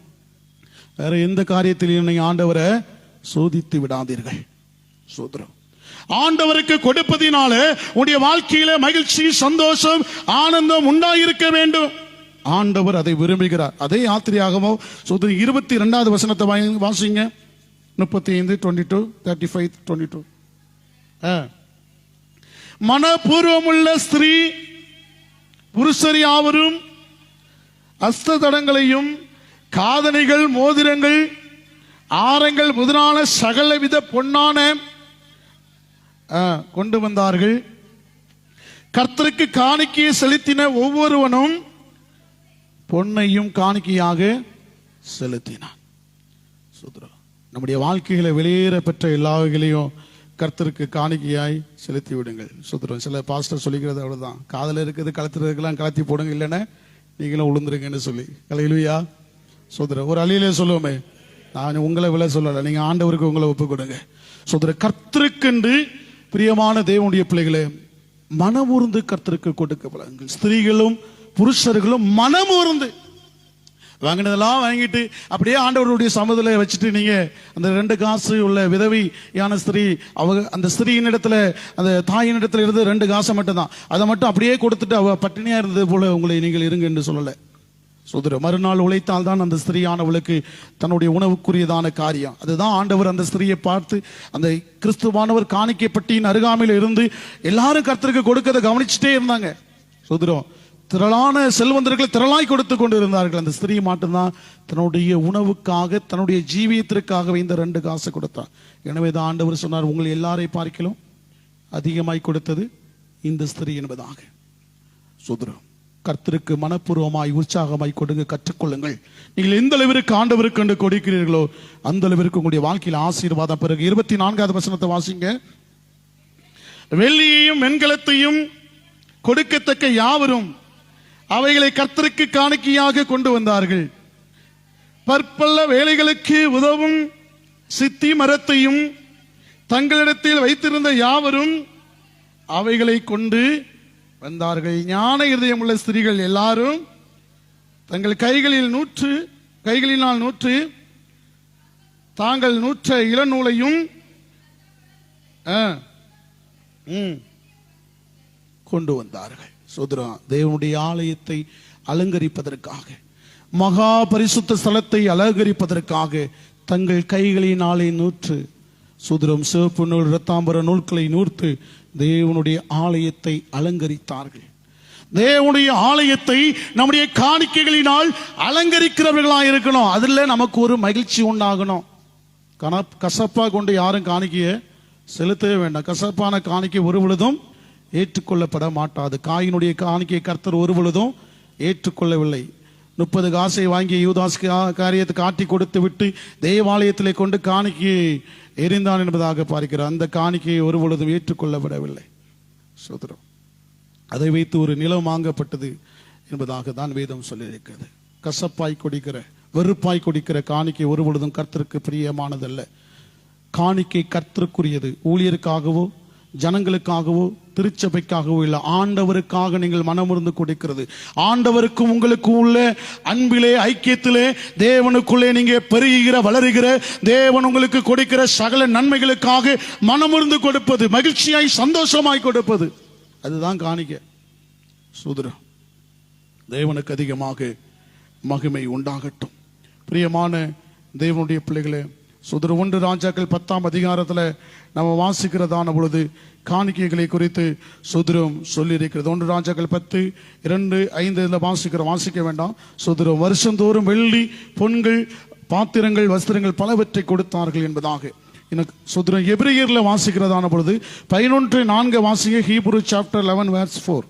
வேற எந்த காரியத்திலையும் நீங்க ஆண்டவரை சோதித்து விடாதீர்கள். சோதரம் ஆண்டவருக்கு கொடுப்பதினால உடைய வாழ்க்கையில மகிழ்ச்சி, சந்தோஷம், ஆனந்தம் உண்டாயிருக்க வேண்டும். ஆண்டவர் அதை விரும்புகிறார். அதே யாத்திரையாகமோ சோதரம் 22வது வசனத்தை வாசிங்க. 35, 22, 35, 22. மனப்பூர்வமுள்ள ஸ்திரீ புருஷர் யாவரும் அஸ்ததடங்களையும் காதணிகள், மோதிரங்கள், ஆரங்கள் முதலான சகலவித பொன்னான கொண்டு வந்தார்கள். கர்த்தருக்கு காணிக்கையை செலுத்தின ஒவ்வொருவனும் பொன்னையும் காணிக்கையாக செலுத்தினான். நம்முடைய வாழ்க்கையில வெளியேற பெற்ற எல்லா வகையிலையும் கர்த்தருக்கு காணிக்கையாய் செலுத்தி விடுங்கள். சுத்திரம் சில பாஸ்டர் சொல்லிக்கிறது அவ்வளவுதான், காதல இருக்குது கழுத்துல இருக்கலாம் கலத்தி போடுங்க, இல்லைன்னா நீங்களும் உளுந்துருங்கன்னு சொல்லி. அல்லேலூயா. சோதர ஒரு அல்லேலூயா சொல்லுவோமே. நான் உங்களை விலை சொல்லல, நீங்க ஆண்டவருக்கு உங்களை ஒப்பு கொடுங்க. சோதர கர்த்தருக்கென்று பிரியமான தேவனுடைய பிள்ளைகளே, மனமூர்ந்து கர்த்தருக்கு கொடுக்க ஸ்திரீகளும் புருஷர்களும் மனமூர்ந்து வாங்கினதெல்லாம் வாங்கிட்டு அப்படியே ஆண்டவருடைய சமூகத்தில் வச்சுட்டு நீங்க அந்த 2 காசு உள்ள விதவியான ஸ்திரீ, அந்த ஸ்திரீயின் இடத்துல அந்த தாயின் இடத்துல இருந்து 2 காசை மட்டும் தான், அதை மட்டும் அப்படியே கொடுத்துட்டு அவ பட்டினியா இருந்தது போல உங்களை நீங்கள் இருங்க என்று சொல்லல. சோதர மறுநாள் உழைத்தால் தான் அந்த ஸ்திரீயானவளுக்கு தன்னுடைய உணவுக்குரியதான காரியம். அதுதான் ஆண்டவர் அந்த ஸ்திரீயை பார்த்து அந்த கிறிஸ்துவானவர் காணிக்கை பட்டியின் அருகாமையில் இருந்து எல்லாரும் கர்த்தருக்கு கொடுக்கறதை கவனிச்சுட்டே இருந்தாங்க. சோதரம் திரளான செல்வந்தர்கள் திரளாய் கொடுத்து கொண்டு இருந்தார்கள். அந்த ஸ்திரீ மட்டும்தான் தன்னுடைய உணவுக்காக தன்னுடைய ஜீவியத்திற்காக இந்த 2 காசை கொடுத்தார். எனவே தான் ஆண்டவர் சொன்னார், உங்கள் எல்லாரை பார்க்கலாம் அதிகமாய் கொடுத்தது இந்த ஸ்திரீ என்பதாக. சோதரம் கர்த்தருக்கு மனப்பூர்வமாய் உற்சாகமாய் கொடுங்க கற்றுக்கொள்ளுங்கள். நீங்கள் எந்த அளவிற்கு ஆண்டவருக்கு கண்டு கொடுக்கிறீர்களோ அந்த அளவிற்கு உங்களுடைய வாழ்க்கையில் ஆசீர்வாதம். பிறகு 24வது வசனத்தை வாசிங்க. வெள்ளியையும் வெண்கலத்தையும் கொடுக்கத்தக்க யாவரும் அவைகளை கர்த்தருக்கு காணிக்கையாக கொண்டு வந்தார்கள். பற்பல வேலைகளுக்கு உதவும் சித்தி மரத்தையும் தங்களிடத்தில் வைத்திருந்த யாவரும் அவைகளை கொண்டு வந்தார்கள். ஞான இருதயம் உள்ள ஸ்திரீகள் எல்லாரும் தங்கள் கைகளினால் நூற்று தாங்கள் நூற்ற இளநூலையும் கொண்டு வந்தார்கள். சோதரா தேவனுடைய ஆலயத்தை அலங்கரிப்பதற்காக, மகா பரிசுத்த ஸ்தலத்தை அலங்கரிப்பதற்காக தங்கள் கைகளினாலே நூற்று சுதிரம் சிவப்பு நூல் இரத்தாம்பர நூல்களை நூற்று தேவனுடைய ஆலயத்தை அலங்கரித்தார்கள். தேவனுடைய ஆலயத்தை நம்முடைய காணிக்கைகளினால் அலங்கரிக்கிறவர்களாக இருக்கணும். அதுல நமக்கு ஒரு மகிழ்ச்சி உண்டாகணும். கசப்பா கொண்டு யாரும் காணிக்கையை செலுத்தவே வேண்டாம். கசப்பான காணிக்கை ஒரு பொழுதும் ஏற்றுக்கொள்ளப்பட மாட்டாது. காயினுடைய காணிக்கையை கர்த்தர் ஒரு பொழுதும் ஏற்றுக்கொள்ளவில்லை. 30 காசை வாங்கி யூதாஸ் காரியத்தை காட்டி கொடுத்து விட்டு தேவாலயத்திலே கொண்டு காணிக்கையை எரிந்தான் என்பதாக பார்க்கிறார். அந்த காணிக்கையை ஒரு பொழுதும் ஏற்றுக்கொள்ளப்படவில்லை. சோதரம் அதை வைத்து ஒரு நிலம் வாங்கப்பட்டது என்பதாக தான் வேதம் சொல்லியிருக்கிறது. கசப்பாய் கொடுக்கிற, வெறுப்பாய் கொடுக்கிற காணிக்கை ஒரு பொழுதும் கர்த்தருக்கு பிரியமானதல்ல. காணிக்கை கர்த்தருக்குரியது. ஊழியருக்காகவோ ஜனங்களுக்காகவோ திருச்சபைக்காகவோ இல்லை, ஆண்டவருக்காக நீங்கள் மனமுருந்து கொடுக்கிறது. ஆண்டவருக்கும் உங்களுக்கும் உள்ள அன்பிலே, ஐக்கியத்திலே, தேவனுக்குள்ளே நீங்க பெருகிற வளருகிற, தேவன் உங்களுக்கு கொடுக்கிற சகல நன்மைகளுக்காக மனமுருந்து கொடுப்பது, மகிழ்ச்சியாய் சந்தோஷமாய் கொடுப்பது, அதுதான் காணிக்கை. சூதரம் தேவனுக்கு அதிகமாக மகிமை உண்டாகட்டும். பிரியமான தேவனுடைய பிள்ளைகளே, சுதர் 1 ராஜாக்கள் 10ஆம் அதிகாரத்தில் நம்ம வாசிக்கிறதான பொழுது காணிக்கைகளை குறித்து சுதரம் சொல்லி இருக்கிறது. 1 ராஜாக்கள் 10:2-5 வாசிக்க வேண்டாம். சுதரம் வருஷந்தோறும் வெள்ளி, பொன்கள், பாத்திரங்கள், வஸ்திரங்கள் பலவற்றை கொடுத்தார்கள் என்பதாக. எனக்கு சுதரம் எபிரேயர்ல வாசிக்கிறதான பொழுது 11:4 வாசிக்க. Hebrew chapter 11 verse 4.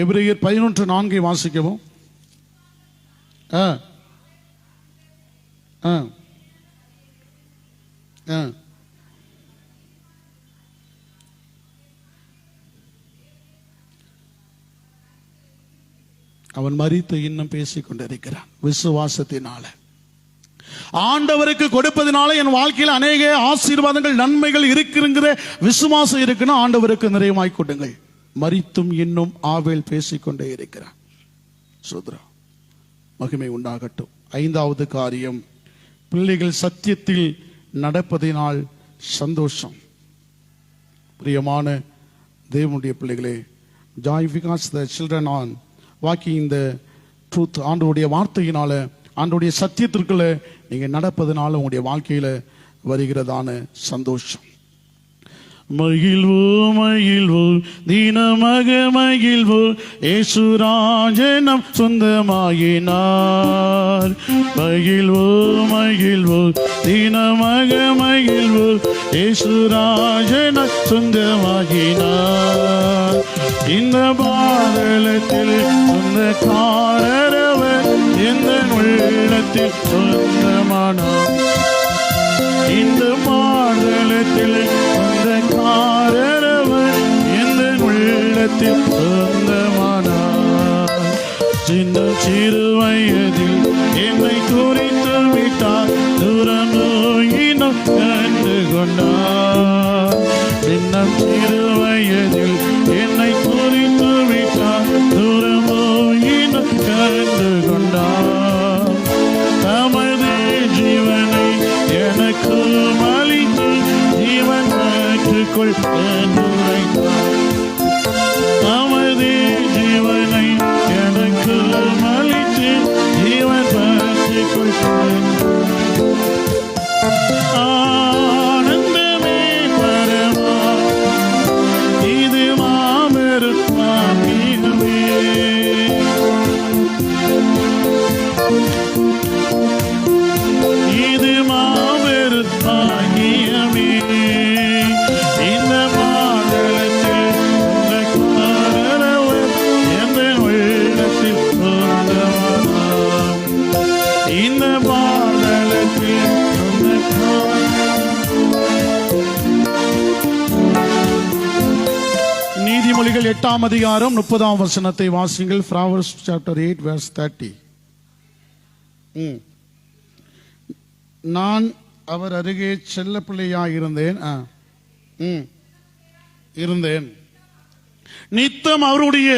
எபிரேயர் 11:4 வாசிக்கவும். அவன் மரித்து இன்னும் பேசிக் கொண்டிருக்கிறான். விசுவாசத்தினால ஆண்டவருக்கு கொடுப்பதனால என் வாழ்க்கையில் அநேக ஆசீர்வாதங்கள், நன்மைகள் இருக்கிற விசுவாசம் இருக்குன்னா ஆண்டவருக்கு நிறைவாய் கொடுங்கள். மரித்தும் இன்னும் ஆவேல் பேசிக்கொண்டே இருக்கிறான். சோதரா மகிமை உண்டாகட்டும். 5வது காரியம், பிள்ளைகள் சத்தியத்தில் நடப்பதினால் சந்தோஷம். பிரியமான தேவனுடைய பிள்ளைகளே, joy because the children are walking in the truth. ஆண்டவருடைய வார்த்தையினால, ஆண்டவருடைய சத்தியத்திற்குள்ள நீங்க நடப்பதனால உங்களுடைய வாழ்க்கையில வருகிறதான சந்தோஷம். மகிழ்வோ மகிழ்வோ தினமக மகிழ்வோ, ஏசுராஜனம் சொந்தமாகினார். மகிழ்வோ மகிழ்வோ தினமக மகிழ்வோ, ஏசுராஜனம் சொந்தமாகினார். இந்த பாதலத்தில் சொந்தக்காரரவர் எந்த உள்ளத்தில் சொந்தமானார். இந்த பாதலத்தில் சொந்தக்காரரவர் எந்த உள்ளத்தில் சொந்தமானார். சின்ன சிறு வயதில் என்னை குறித்து விட்டார், தூரம் நோயினும் கண்டு கொண்டார். சின்ன சிறு வயதில் என்னை குறித்து விட்டார், தூரம் நோயினும் கண்டு கொண்டார். தமது ஜீவனை எனக்கு அளித்து ஜீவன் பெற்றுக்கொள் என்றுரைத்தார். தமது ஜீவனை எனக்கு அளித்து ஜீவன் பெற்றுக்கொள். ஆனந்தமே பரமா, இது மாபெரும் பாக்கியமே. இது மாபெரும் பாக்கியமே. இந்த மாதளத்தில் சொந்தக்காரரவர் எந்த உள்ளத்தில் சொந்தமானார். இந்த மாதளத்தில் நீதிமொழிகள் 8ஆம் அதிகாரம் 30ஆம் வசனத்தை வாசிங்கள். Proverbs chapter 8 verse 30. நான் அவர் அருகே செல்ல பிள்ளையாய் இருந்தேன். நித்தம் அவருடைய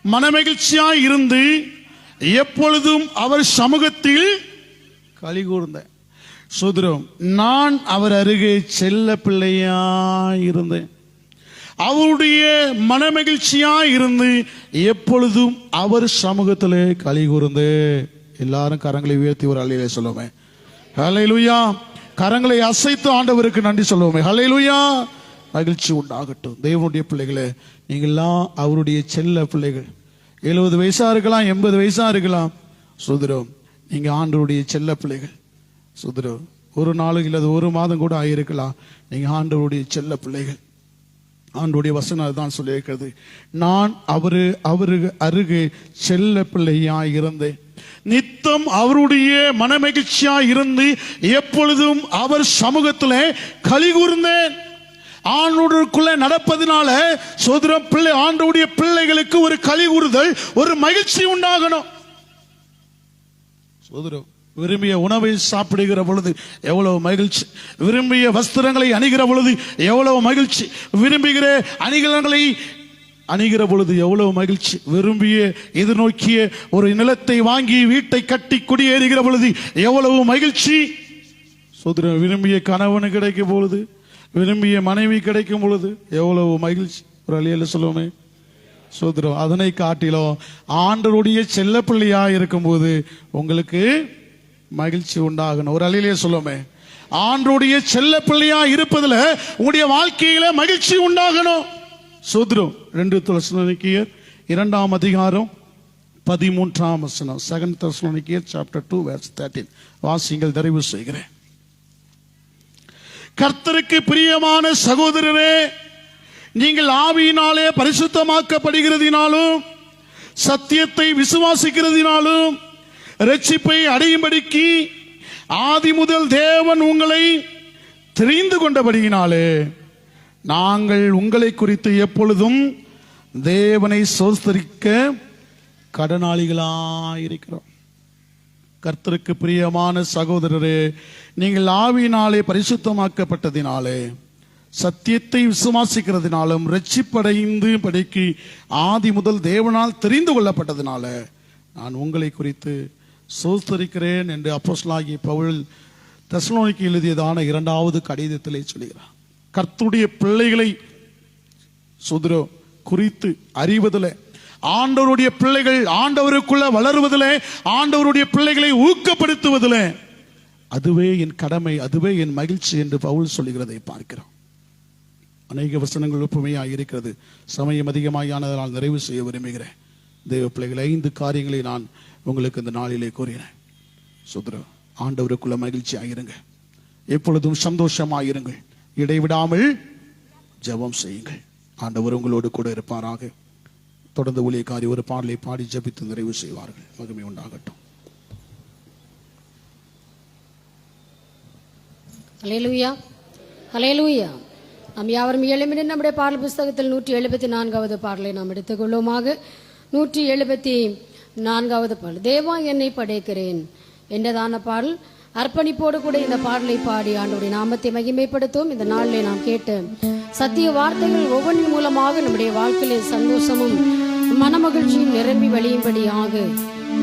மனமகிழ்ச்சியாய் இருந்து எப்பொழுதும் அவர் சமூகத்தில் களி கூர்ந்தேன். சோதரம், நான் அவர் அருகே செல்ல பிள்ளையாய் இருந்தேன். அவருடைய மனமகிழ்ச்சியாய் இருந்து எப்பொழுதும் அவர் சமூகத்திலே களி கூர்ந்து. எல்லாரும் கரங்களை உயர்த்தி ஒரு அல்லேலூயா சொல்லுவோமே. ஹல்லேலூயா. கரங்களை அசைத்து ஆண்டவருக்கு நன்றி சொல்லுவோமே. ஹல்லேலூயா. மகிழ்ச்சி உண்டாகட்டும். தேவனுடைய பிள்ளைகளே, நீங்கள்லாம் அவருடைய செல்ல பிள்ளைகள். 70 வயசா இருக்கலாம், 80 வயசா இருக்கலாம். சுதரம், நீங்க ஆண்டவருடைய செல்ல பிள்ளைகள். சுதரம், ஒரு நாளுக்கு இல்லது ஒரு மாதம் கூட ஆகியிருக்கலாம். நீங்க ஆண்டவருடைய செல்ல பிள்ளைகள். ஆண்டுடைய வசனம் அதுதான் சொல்லியிருக்கிறது. நான் அவரு அருகே செல்ல பிள்ளையாய் இருந்தேன், நித்தம் அவருடைய மனமகிழ்ச்சியா இருந்து எப்பொழுதும் அவர் சமூகத்திலே களி கூர்ந்தேன். ஆண்டவருக்குள்ள நடப்பதினால சோதரம் பிள்ளை ஆண்டவருடைய பிள்ளைகளுக்கு ஒரு களி கூறுதல், ஒரு மகிழ்ச்சி உண்டாகணும். சோதரம் விரும்பிய உணவை சாப்பிடுகிற பொழுது எவ்வளவு மகிழ்ச்சி, விரும்பிய வஸ்திரங்களை அணிகிற பொழுது எவ்வளவு மகிழ்ச்சி, விரும்புகிற அணிகலன்களை அணிகிற பொழுது எவ்வளவு மகிழ்ச்சி, விரும்பிய எதிர்நோக்கிய ஒரு நிலத்தை வாங்கி வீட்டை கட்டி குடியேறுகிற பொழுது எவ்வளவு மகிழ்ச்சி. சோதரன் விரும்பிய கணவனு கிடைக்கும் பொழுது, விரும்பிய மனைவி கிடைக்கும் பொழுது எவ்வளவு மகிழ்ச்சி. ஒரு அழியல சொல்லுவோமே சோதரம், அதனை காட்டிலும் ஆண்டவருடைய செல்ல பிள்ளையா இருக்கும்போது உங்களுக்கு மகிழ்ச்சி உண்டாகணும். ஒரு அழியிலே சொல்லுவோமே, ஆண்டவருடைய செல்ல பிள்ளையா இருப்பதுல உங்களுடைய வாழ்க்கையில மகிழ்ச்சி உண்டாகணும். சோதரம் 2 தெசலோனிக்கேயர் 2ஆம் அதிகாரம் 13ஆம் வசனம். 2 தெசலோனிக்கேயர் chapter 2 verse 13 வாசிங்கள், தயவு செய்கிறேன். கர்த்தருக்கு பிரியமான சகோதரரே, நீங்கள் ஆவியினாலே பரிசுத்தமாக்கப்படுகிறதினாலும் சத்தியத்தை விசுவாசிக்கிறதினாலும் இரட்சிப்பை அடையும்படிக்கு ஆதி முதல் தேவன் உங்களை தெரிந்து கொண்டபடியினாலே நாங்கள் உங்களை குறித்து எப்பொழுதும் தேவனை ஸ்தோத்திரிக்க கடனாளிகளாயிருக்கிறோம். கர்த்தருக்கு பிரியமான சகோதரரே, நீங்கள் ஆவியினாலே பரிசுத்தமாக்கப்பட்டதினாலே சத்தியத்தை விசுவாசிக்கிறதுனாலும் இரட்சிப்படைந்து படிக்கு ஆதி முதல் தேவனால் தெரிந்து கொள்ளப்பட்டதினால நான் உங்களை குறித்து ஸ்தோத்திரிக்கிறேன் என்று அப்போஸ்தலனாகிய பவுல் தெசலோனிக்கு எழுதியதான 2வது கடிதத்திலே சொல்கிறார். கர்த்தருடைய பிள்ளைகளை சோதரோ குறித்து அறிவதில், ஆண்டவருடைய பிள்ளைகள் ஆண்டவருக்குள்ள வளருவதில், ஆண்டவருடைய பிள்ளைகளை ஊக்கப்படுத்துவதில் அதுவே என் கடமை, அதுவே என் மகிழ்ச்சி என்று பவுல் சொல்லுகிறதை பார்க்கிறோம். அநேக வசனங்கள் ஒப்புமையாக இருக்கிறது. சமயம் அதிகமாயானதால் நிறைவு செய்ய விரும்புகிறேன். தேவ பிள்ளைகள் 5 காரியங்களை நான் உங்களுக்கு இந்த நாளிலே கூறினேன். சோதரோ, ஆண்டவருக்குள்ள மகிழ்ச்சி ஆயிருங்க, எப்பொழுதும் சந்தோஷமாயிருங்கள், இடைவிடாமல் ஜெபம் செய்யுங்கள். ஆண்டவர் உங்களோடு கூட இருப்பாராக. தொடர்ந்து ஊழியக்காரி ஒரு பாடலை பாடி ஜெபித்து நிறைவு செய்வார்கள். மகிமை உண்டாகட்டும். ஹல்லேலூயா, ஹல்லேலூயா. நாம் யாவரும் எழும்பி நம்முடைய பாடல் புஸ்தகத்தில் 174வது பாடலை நாம் எடுத்துக்கொள்வோமாக. 174வது பாடல், தேவா என்னை படைக்கிறேன் என்றதான பாடல். அர்ப்பணிப்போடு கூட இந்த பாடலை பாடி ஆண்டவருடைய நாமத்தை மகிமைப்படுத்தும். இந்த நாளிலே நாம் கேட்ட சத்திய வார்த்தைகள் ஒவ்வொன்றின் மூலமாக நம்முடைய வாழ்க்கையிலே சந்தோஷமும் மனமகிழ்ச்சியும் நிரம்பி வழியும்படியாக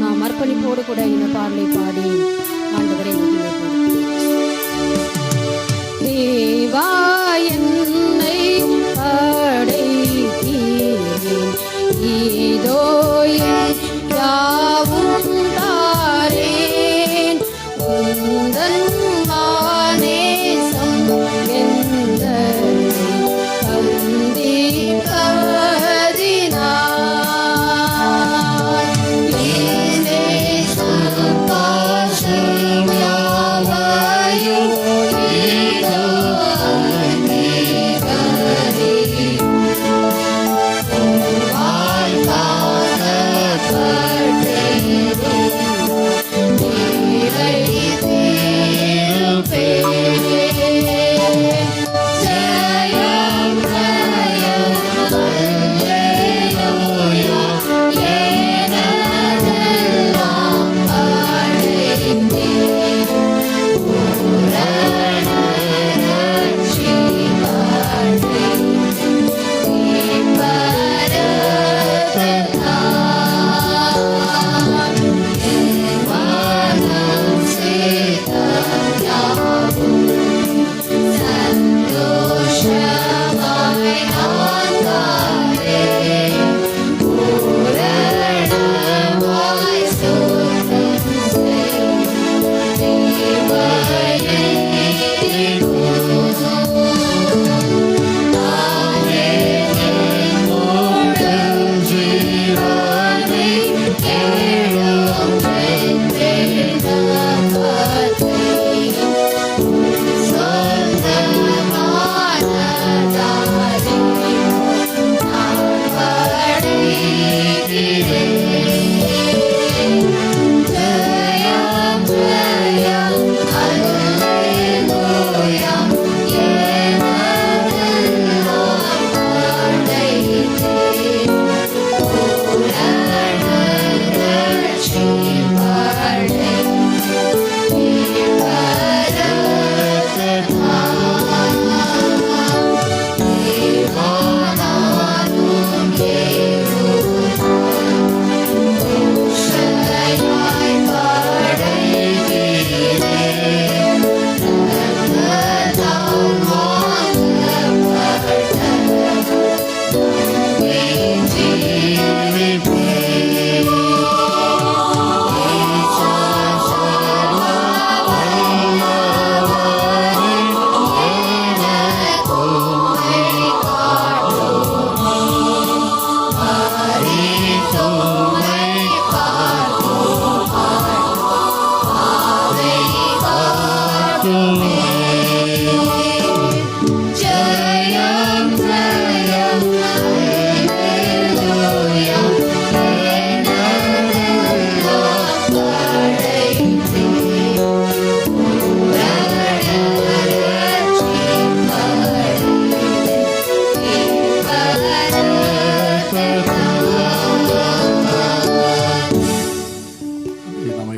நாம் அர்ப்பணிப்போடு கூட இந்த பாடலை பாடி ஆண்டவரை மகிமைப்படுத்தும். தேவா என்னை படைத்தீர், இதோ யாவும் தாரேன், உந்தன் மானேசம் எந்தனை கந்திப்பதினார், நேசம் பாசம் யாவையும் இதோ வாழ்க்காக பட்டேன்.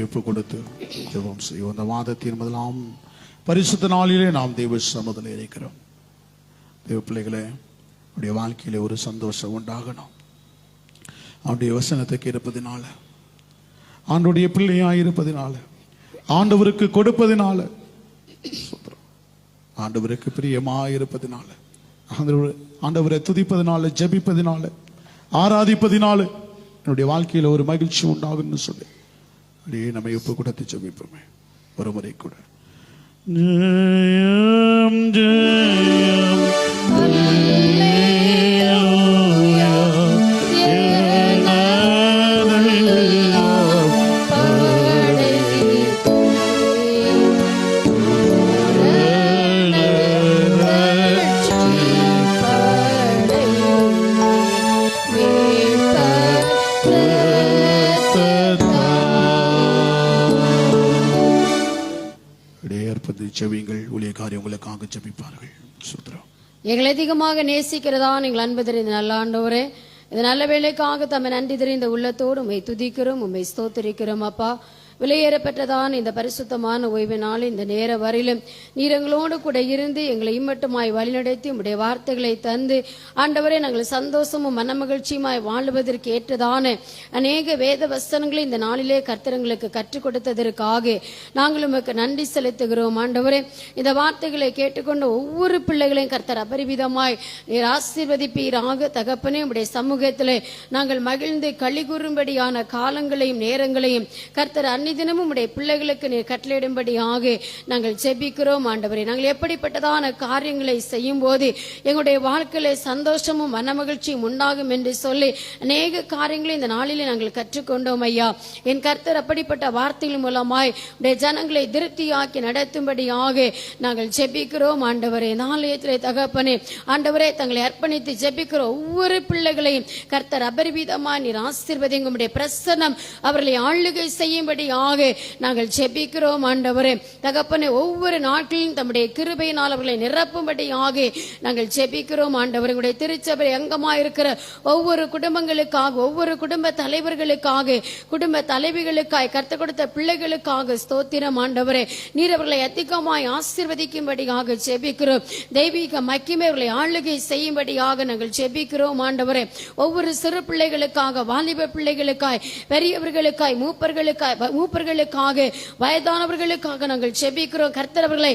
ஒப்பு கொடுத்து ஜெபம் செய்வோம். இந்த மாதத்தின் முதலாம் பரிசுத்த நாளிலே நாம் தெய்வ சமூகத்தில் இருக்கிறோம். தெய்வ பிள்ளைகளே, அவருடைய வாழ்க்கையிலே ஒரு சந்தோஷம் உண்டாகணும். அவருடைய வசனத்தை கேட்பதினால, ஆண்டுடைய பிள்ளையாய் இருப்பதினால, ஆண்டவருக்கு கொடுப்பதினால, ஆண்டவருக்கு பிரியமாய் இருப்பதினால, ஆண்டவரை துதிப்பதினால, ஜெபிப்பதினால, ஆராதிப்பதினால என்னுடைய வாழ்க்கையில் ஒரு மகிழ்ச்சி உண்டாகும்னு சொல்லி அப்படியே நம்ம ஒப்பு கொடுத்து ஜெபிப்போமே. ஒரு முறை கூட ஜெயம் ஜெயம் ஜெபிங்கள். ஊழியக்காரர் உங்களுக்காக ஜெபிப்பார்கள். சூத்திரம். எங்களை அதிகமாக நேசிக்கிறதா எங்கள் அன்பு தெரிந்த நல்ல ஆண்டவரே, இந்த நல்ல வேலைக்காக தம்மை நன்றி தெரிந்த உள்ளத்தோடு உம்மை துதிக்கிறோம், உம்மை ஸ்தோத்திரிக்கிறோம். அப்பா, விலையேறப்பட்டதான் இந்த பரிசுத்தமான ஓய்வு நாள் இந்த நேர வரையிலும் நீர் எங்களோடு கூட இருந்து எங்களை இம்மட்டுமாய் வழிநடத்தி உம்முடைய வார்த்தைகளை தந்து ஆண்டவரே நாங்கள் சந்தோஷமும் மனமகிழ்ச்சியுமாய் வாழ்வதற்கு ஏற்றதான அநேக வேத வசனங்களை இந்த நாளிலே கர்த்தர்களுக்கு கற்றுக் கொடுத்ததற்காக நாங்கள் உமக்கு நன்றி செலுத்துகிறோம். ஆண்டவரே, இந்த வார்த்தைகளை கேட்டுக்கொண்ட ஒவ்வொரு பிள்ளைகளையும் கர்த்தர் அபரிவிதமாய் நீர் ஆசீர்வதிப்பீராக. தகப்பனே, உம்முடைய சமூகத்திலே நாங்கள் மகிழ்ந்து களி கூறும்படியான காலங்களையும் நேரங்களையும் கர்த்தர் தினமும் உடைய பிள்ளைகளுக்கு நீர் கட்டளையிடும்படியாக நாங்கள் ஜெபிக்கிறோம். ஆண்டவரே, நாங்கள் எப்படிப்பட்டதான காரியங்களை செய்யும் போது எங்களுடைய வாழ்க்கையில சந்தோஷமும் மனமகிழ்ச்சியும் உண்டாகும் என்று சொல்லி அநேக காரியங்களை இந்த நாளிலே நாங்கள் கற்றுக்கொண்டோம். ஐயா, என் கர்த்தர் அப்படிப்பட்ட வார்த்தைகள் மூலமாய் உடைய ஜனங்களை திருப்தியாக்கி நடத்தும்படியாக நாங்கள் ஜெபிக்கிறோம். ஆண்டவரே, நாளையத்திலே தகப்பனே, ஆண்டவரே, தங்களை அர்ப்பணித்து ஜெபிக்கிற ஒவ்வொரு பிள்ளைகளையும் கர்த்தர் அபரிவிதமாய் நீர் ஆசீர்வதிங்க. உம்முடைய பிரசன்னம் அவர்களை ஆளுகை செய்யும்படி நாங்கள் ஜெபிக்கிறோம். ஆண்டவரே, தகப்பனே, ஒவ்வொரு நாட்களிலும் தம்முடைய கிருபையினால் அவர்களை நிரப்பும்படியாக நாங்கள் ஜெபிக்கிறோம். ஆண்டவரே, உடைய திருச்சபை அங்கமாயிருக்கிற ஒவ்வொரு குடும்பங்களுக்காக, ஒவ்வொரு குடும்ப தலைவர்களுக்காக, குடும்ப தலைவிகளுக்காய், கர்த்தர் கொடுத்த பிள்ளைகளுக்காக ஸ்தோத்திரம். ஆண்டவரே, நீர் அவர்களை அதிகமாய் ஆசீர்வதிக்கும்படியாக ஜெபிக்கிறோம். தெய்வீக மகிமை அவர்களை ஆளுகை செய்யும்படியாக நாங்கள் ஜெபிக்கிறோம். ஆண்டவரே, ஒவ்வொரு சிறு பிள்ளைகளுக்காக, வாலிப பிள்ளைகளுக்காய், பெரியவர்களுக்காய், மூப்பர்களுக்காக, வயதானவர்களுக்காக நாங்கள் ஜெபிக்கிறோம். கர்த்தர் அவர்களை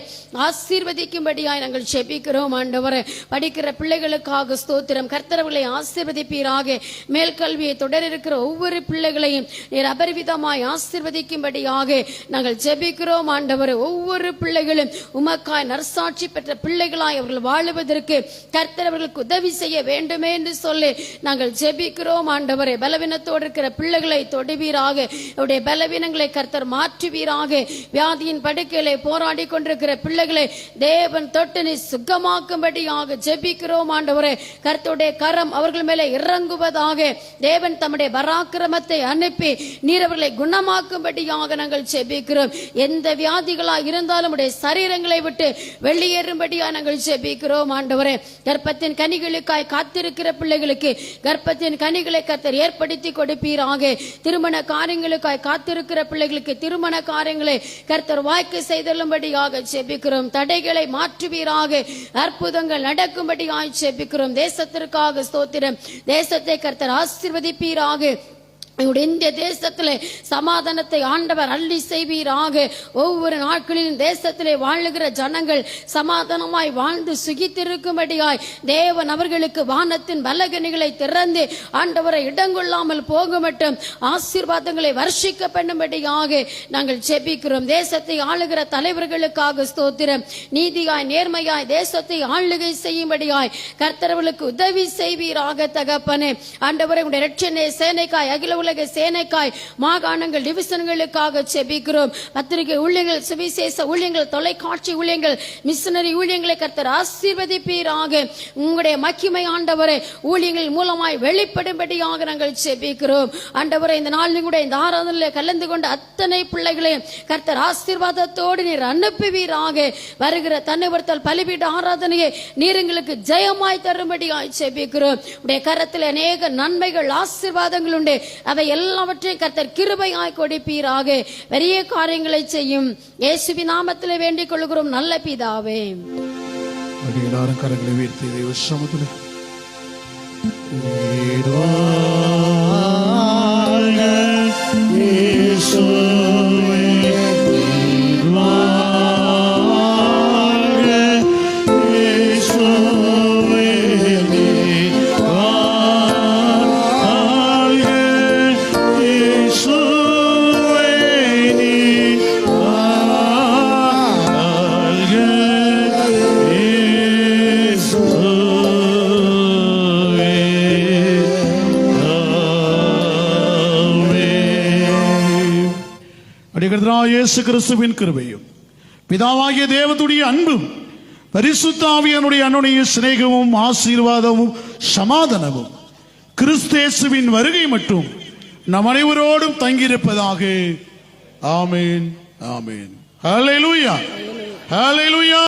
ஆசீர்வதிக்கும்படியாய் நாங்கள் ஜெபிக்கிறோம். ஆண்டவரே, படிக்கிற பிள்ளைகளுக்காக ஸ்தோத்திரம். கர்த்தர் அவர்களை ஆசீர்வதிப்பீராக. மேல் கல்வியை தொடர இருக்கிற ஒவ்வொரு பிள்ளைகளையும் நீர் அபரிவிதமாய் ஆசீர்வதிக்கும்படியாக நாங்கள் ஜெபிக்கிறோம். ஆண்டவரே, ஒவ்வொரு பிள்ளைகளும் உமக்காய் நற்சாட்சி பெற்ற பிள்ளைகளாய் அவர்கள் வாழுவதற்கு கர்த்தர் அவர்களுக்கு உதவி செய்ய வேண்டுமே என்று சொல்லி நாங்கள் ஜெபிக்கிறோம். ஆண்டவரே, பலவீனத்தோடு இருக்கிற பிள்ளைகளை தொடுவீராக. அவருடைய பலவீனங்களை கர்த்தர் மாற்றுவீராக. வியாதியின் படுக்கையிலே போராடி கொண்டிருக்கிற பிள்ளைகளை தேவன் தொட்டு நீ சுகமாக்கும்படியாக ஜெபிக்கிறோம். ஆண்டவரே, கர்த்தருடைய கரம் அவர்கள் மேலே இறங்குவதாக. தேவன் தம்முடைய பராக்கிரமத்தை அனுப்பி நீர் அவர்களை குணமாக்கும்படியாக நாங்கள் ஜெபிக்கிறோம். எந்த வியாதிகளா இருந்தாலும் உடைய சரீரங்களை விட்டு வெளியேறும்படியாக நாங்கள் ஜெபிக்கிறோம். ஆண்டவரே, கர்ப்பத்தின் கனிகளுக்காய் காத்திருக்கிற பிள்ளைகளுக்கு கர்ப்பத்தின் கனிகளை கர்த்தர் ஏற்படுத்தி கொடுப்பீராக. திருமண காரியங்களுக்காய் காத்திருக்கிற பிள்ளைகளுக்கு திருமண காரியங்களை கர்த்தர் வாய்க்கு செய்தலும்படியாக ஜெபிக்கிறோம். தடைகளை மாற்றுவீராக. அற்புதங்கள் நடக்கும்படியாக ஜெபிக்கிறோம். தேசத்திற்காக ஸ்தோத்திரம். தேசத்தை கர்த்தர் ஆசீர்வதிப்பீராக. இந்திய தேசத்திலே சமாதானத்தை ஆண்டவர் அள்ளி செய்வீராக. ஒவ்வொரு நாட்களிலும் தேசத்திலே வாழுகிற ஜனங்கள் சமாதானமாய் வாழ்ந்து சுகித்திருக்கும்படியாய் தேவன் அவர்களுக்கு வானத்தின் பலகணிகளை திறந்து ஆண்டவரை இடங்கொள்ளாமல் போக மட்டும் ஆசீர்வாதங்களை வர்ஷிக்க பண்ணும்படியாக நாங்கள் ஜெபிக்கிறோம். தேசத்தை ஆளுகிற தலைவர்களுக்காக ஸ்தோத்திரம். நீதியாய் நேர்மையாய் தேசத்தை ஆளுகை செய்யும்படியாய் கர்த்தர்களுக்கு உதவி செய்வீராக. தகப்பனே, ஆண்டவரை உடைய இரட்சணை சேனைக்காய், அகில உலக சேனைக்காய், மாகாணங்கள் டிவிஷன்களுக்காக ஜெபிக்கிறோம். பத்திரிகை ஊழியங்கள், சுவிசேஷ ஊழியங்கள், தொலைக்காட்சி ஊழியங்கள், மிஷனரி ஊழியங்களை கர்த்தர் ஆசீர்வதிப்பீராக. உங்களுடைய மகிமை ஆண்டவரே ஊழியங்கள் மூலமாய் வெளிப்படும்படியாக நாங்கள் ஜெபிக்கிறோம். ஆண்டவரே, இந்த நாள் கூட இந்த ஆராதனையில் கலந்து கொண்ட அத்தனை பிள்ளைகளையும் கர்த்தர் ஆசீர்வாதத்தோடு நீர் அனுப்புவீராக. வருகிற தன்னிவர்த்தல் பலிபீட ஆராதனையை நீர் எங்களுக்கு ஜெயமாய் தரும்படியாய் ஜெபிக்கிறோம். உடைய கரத்தில் அநேக நன்மைகள், ஆசீர்வாதங்கள் உண்டு. அதை எல்லாவற்றையும் கர்த்தர் கிருபையாய் கொடுப்பீராக. பெரிய காரியங்களை செய்யும் இயேசுவின் நாமத்திலே வேண்டிக் கொள்கிறோம் நல்ல பிதாவே. எல்லாரும் கரங்களை உயர்த்தி தேவ சமூகத்திலே இயேசு கிறிஸ்துவின் கிருபையும் பிதாவாகிய தேவனுடைய அன்பும் பரிசுத்த ஆவியானுடைய அன்னுடைய சிநேகமும் ஆசீர்வாதமும் சமாதானமும் கிறிஸ்தேசுவின் வருகை மட்டும் நம் அனைவரோடும் தங்கியிருப்பதாக. ஆமேன், ஆமேன். ஹல்லேலூயா, ஹல்லேலூயா.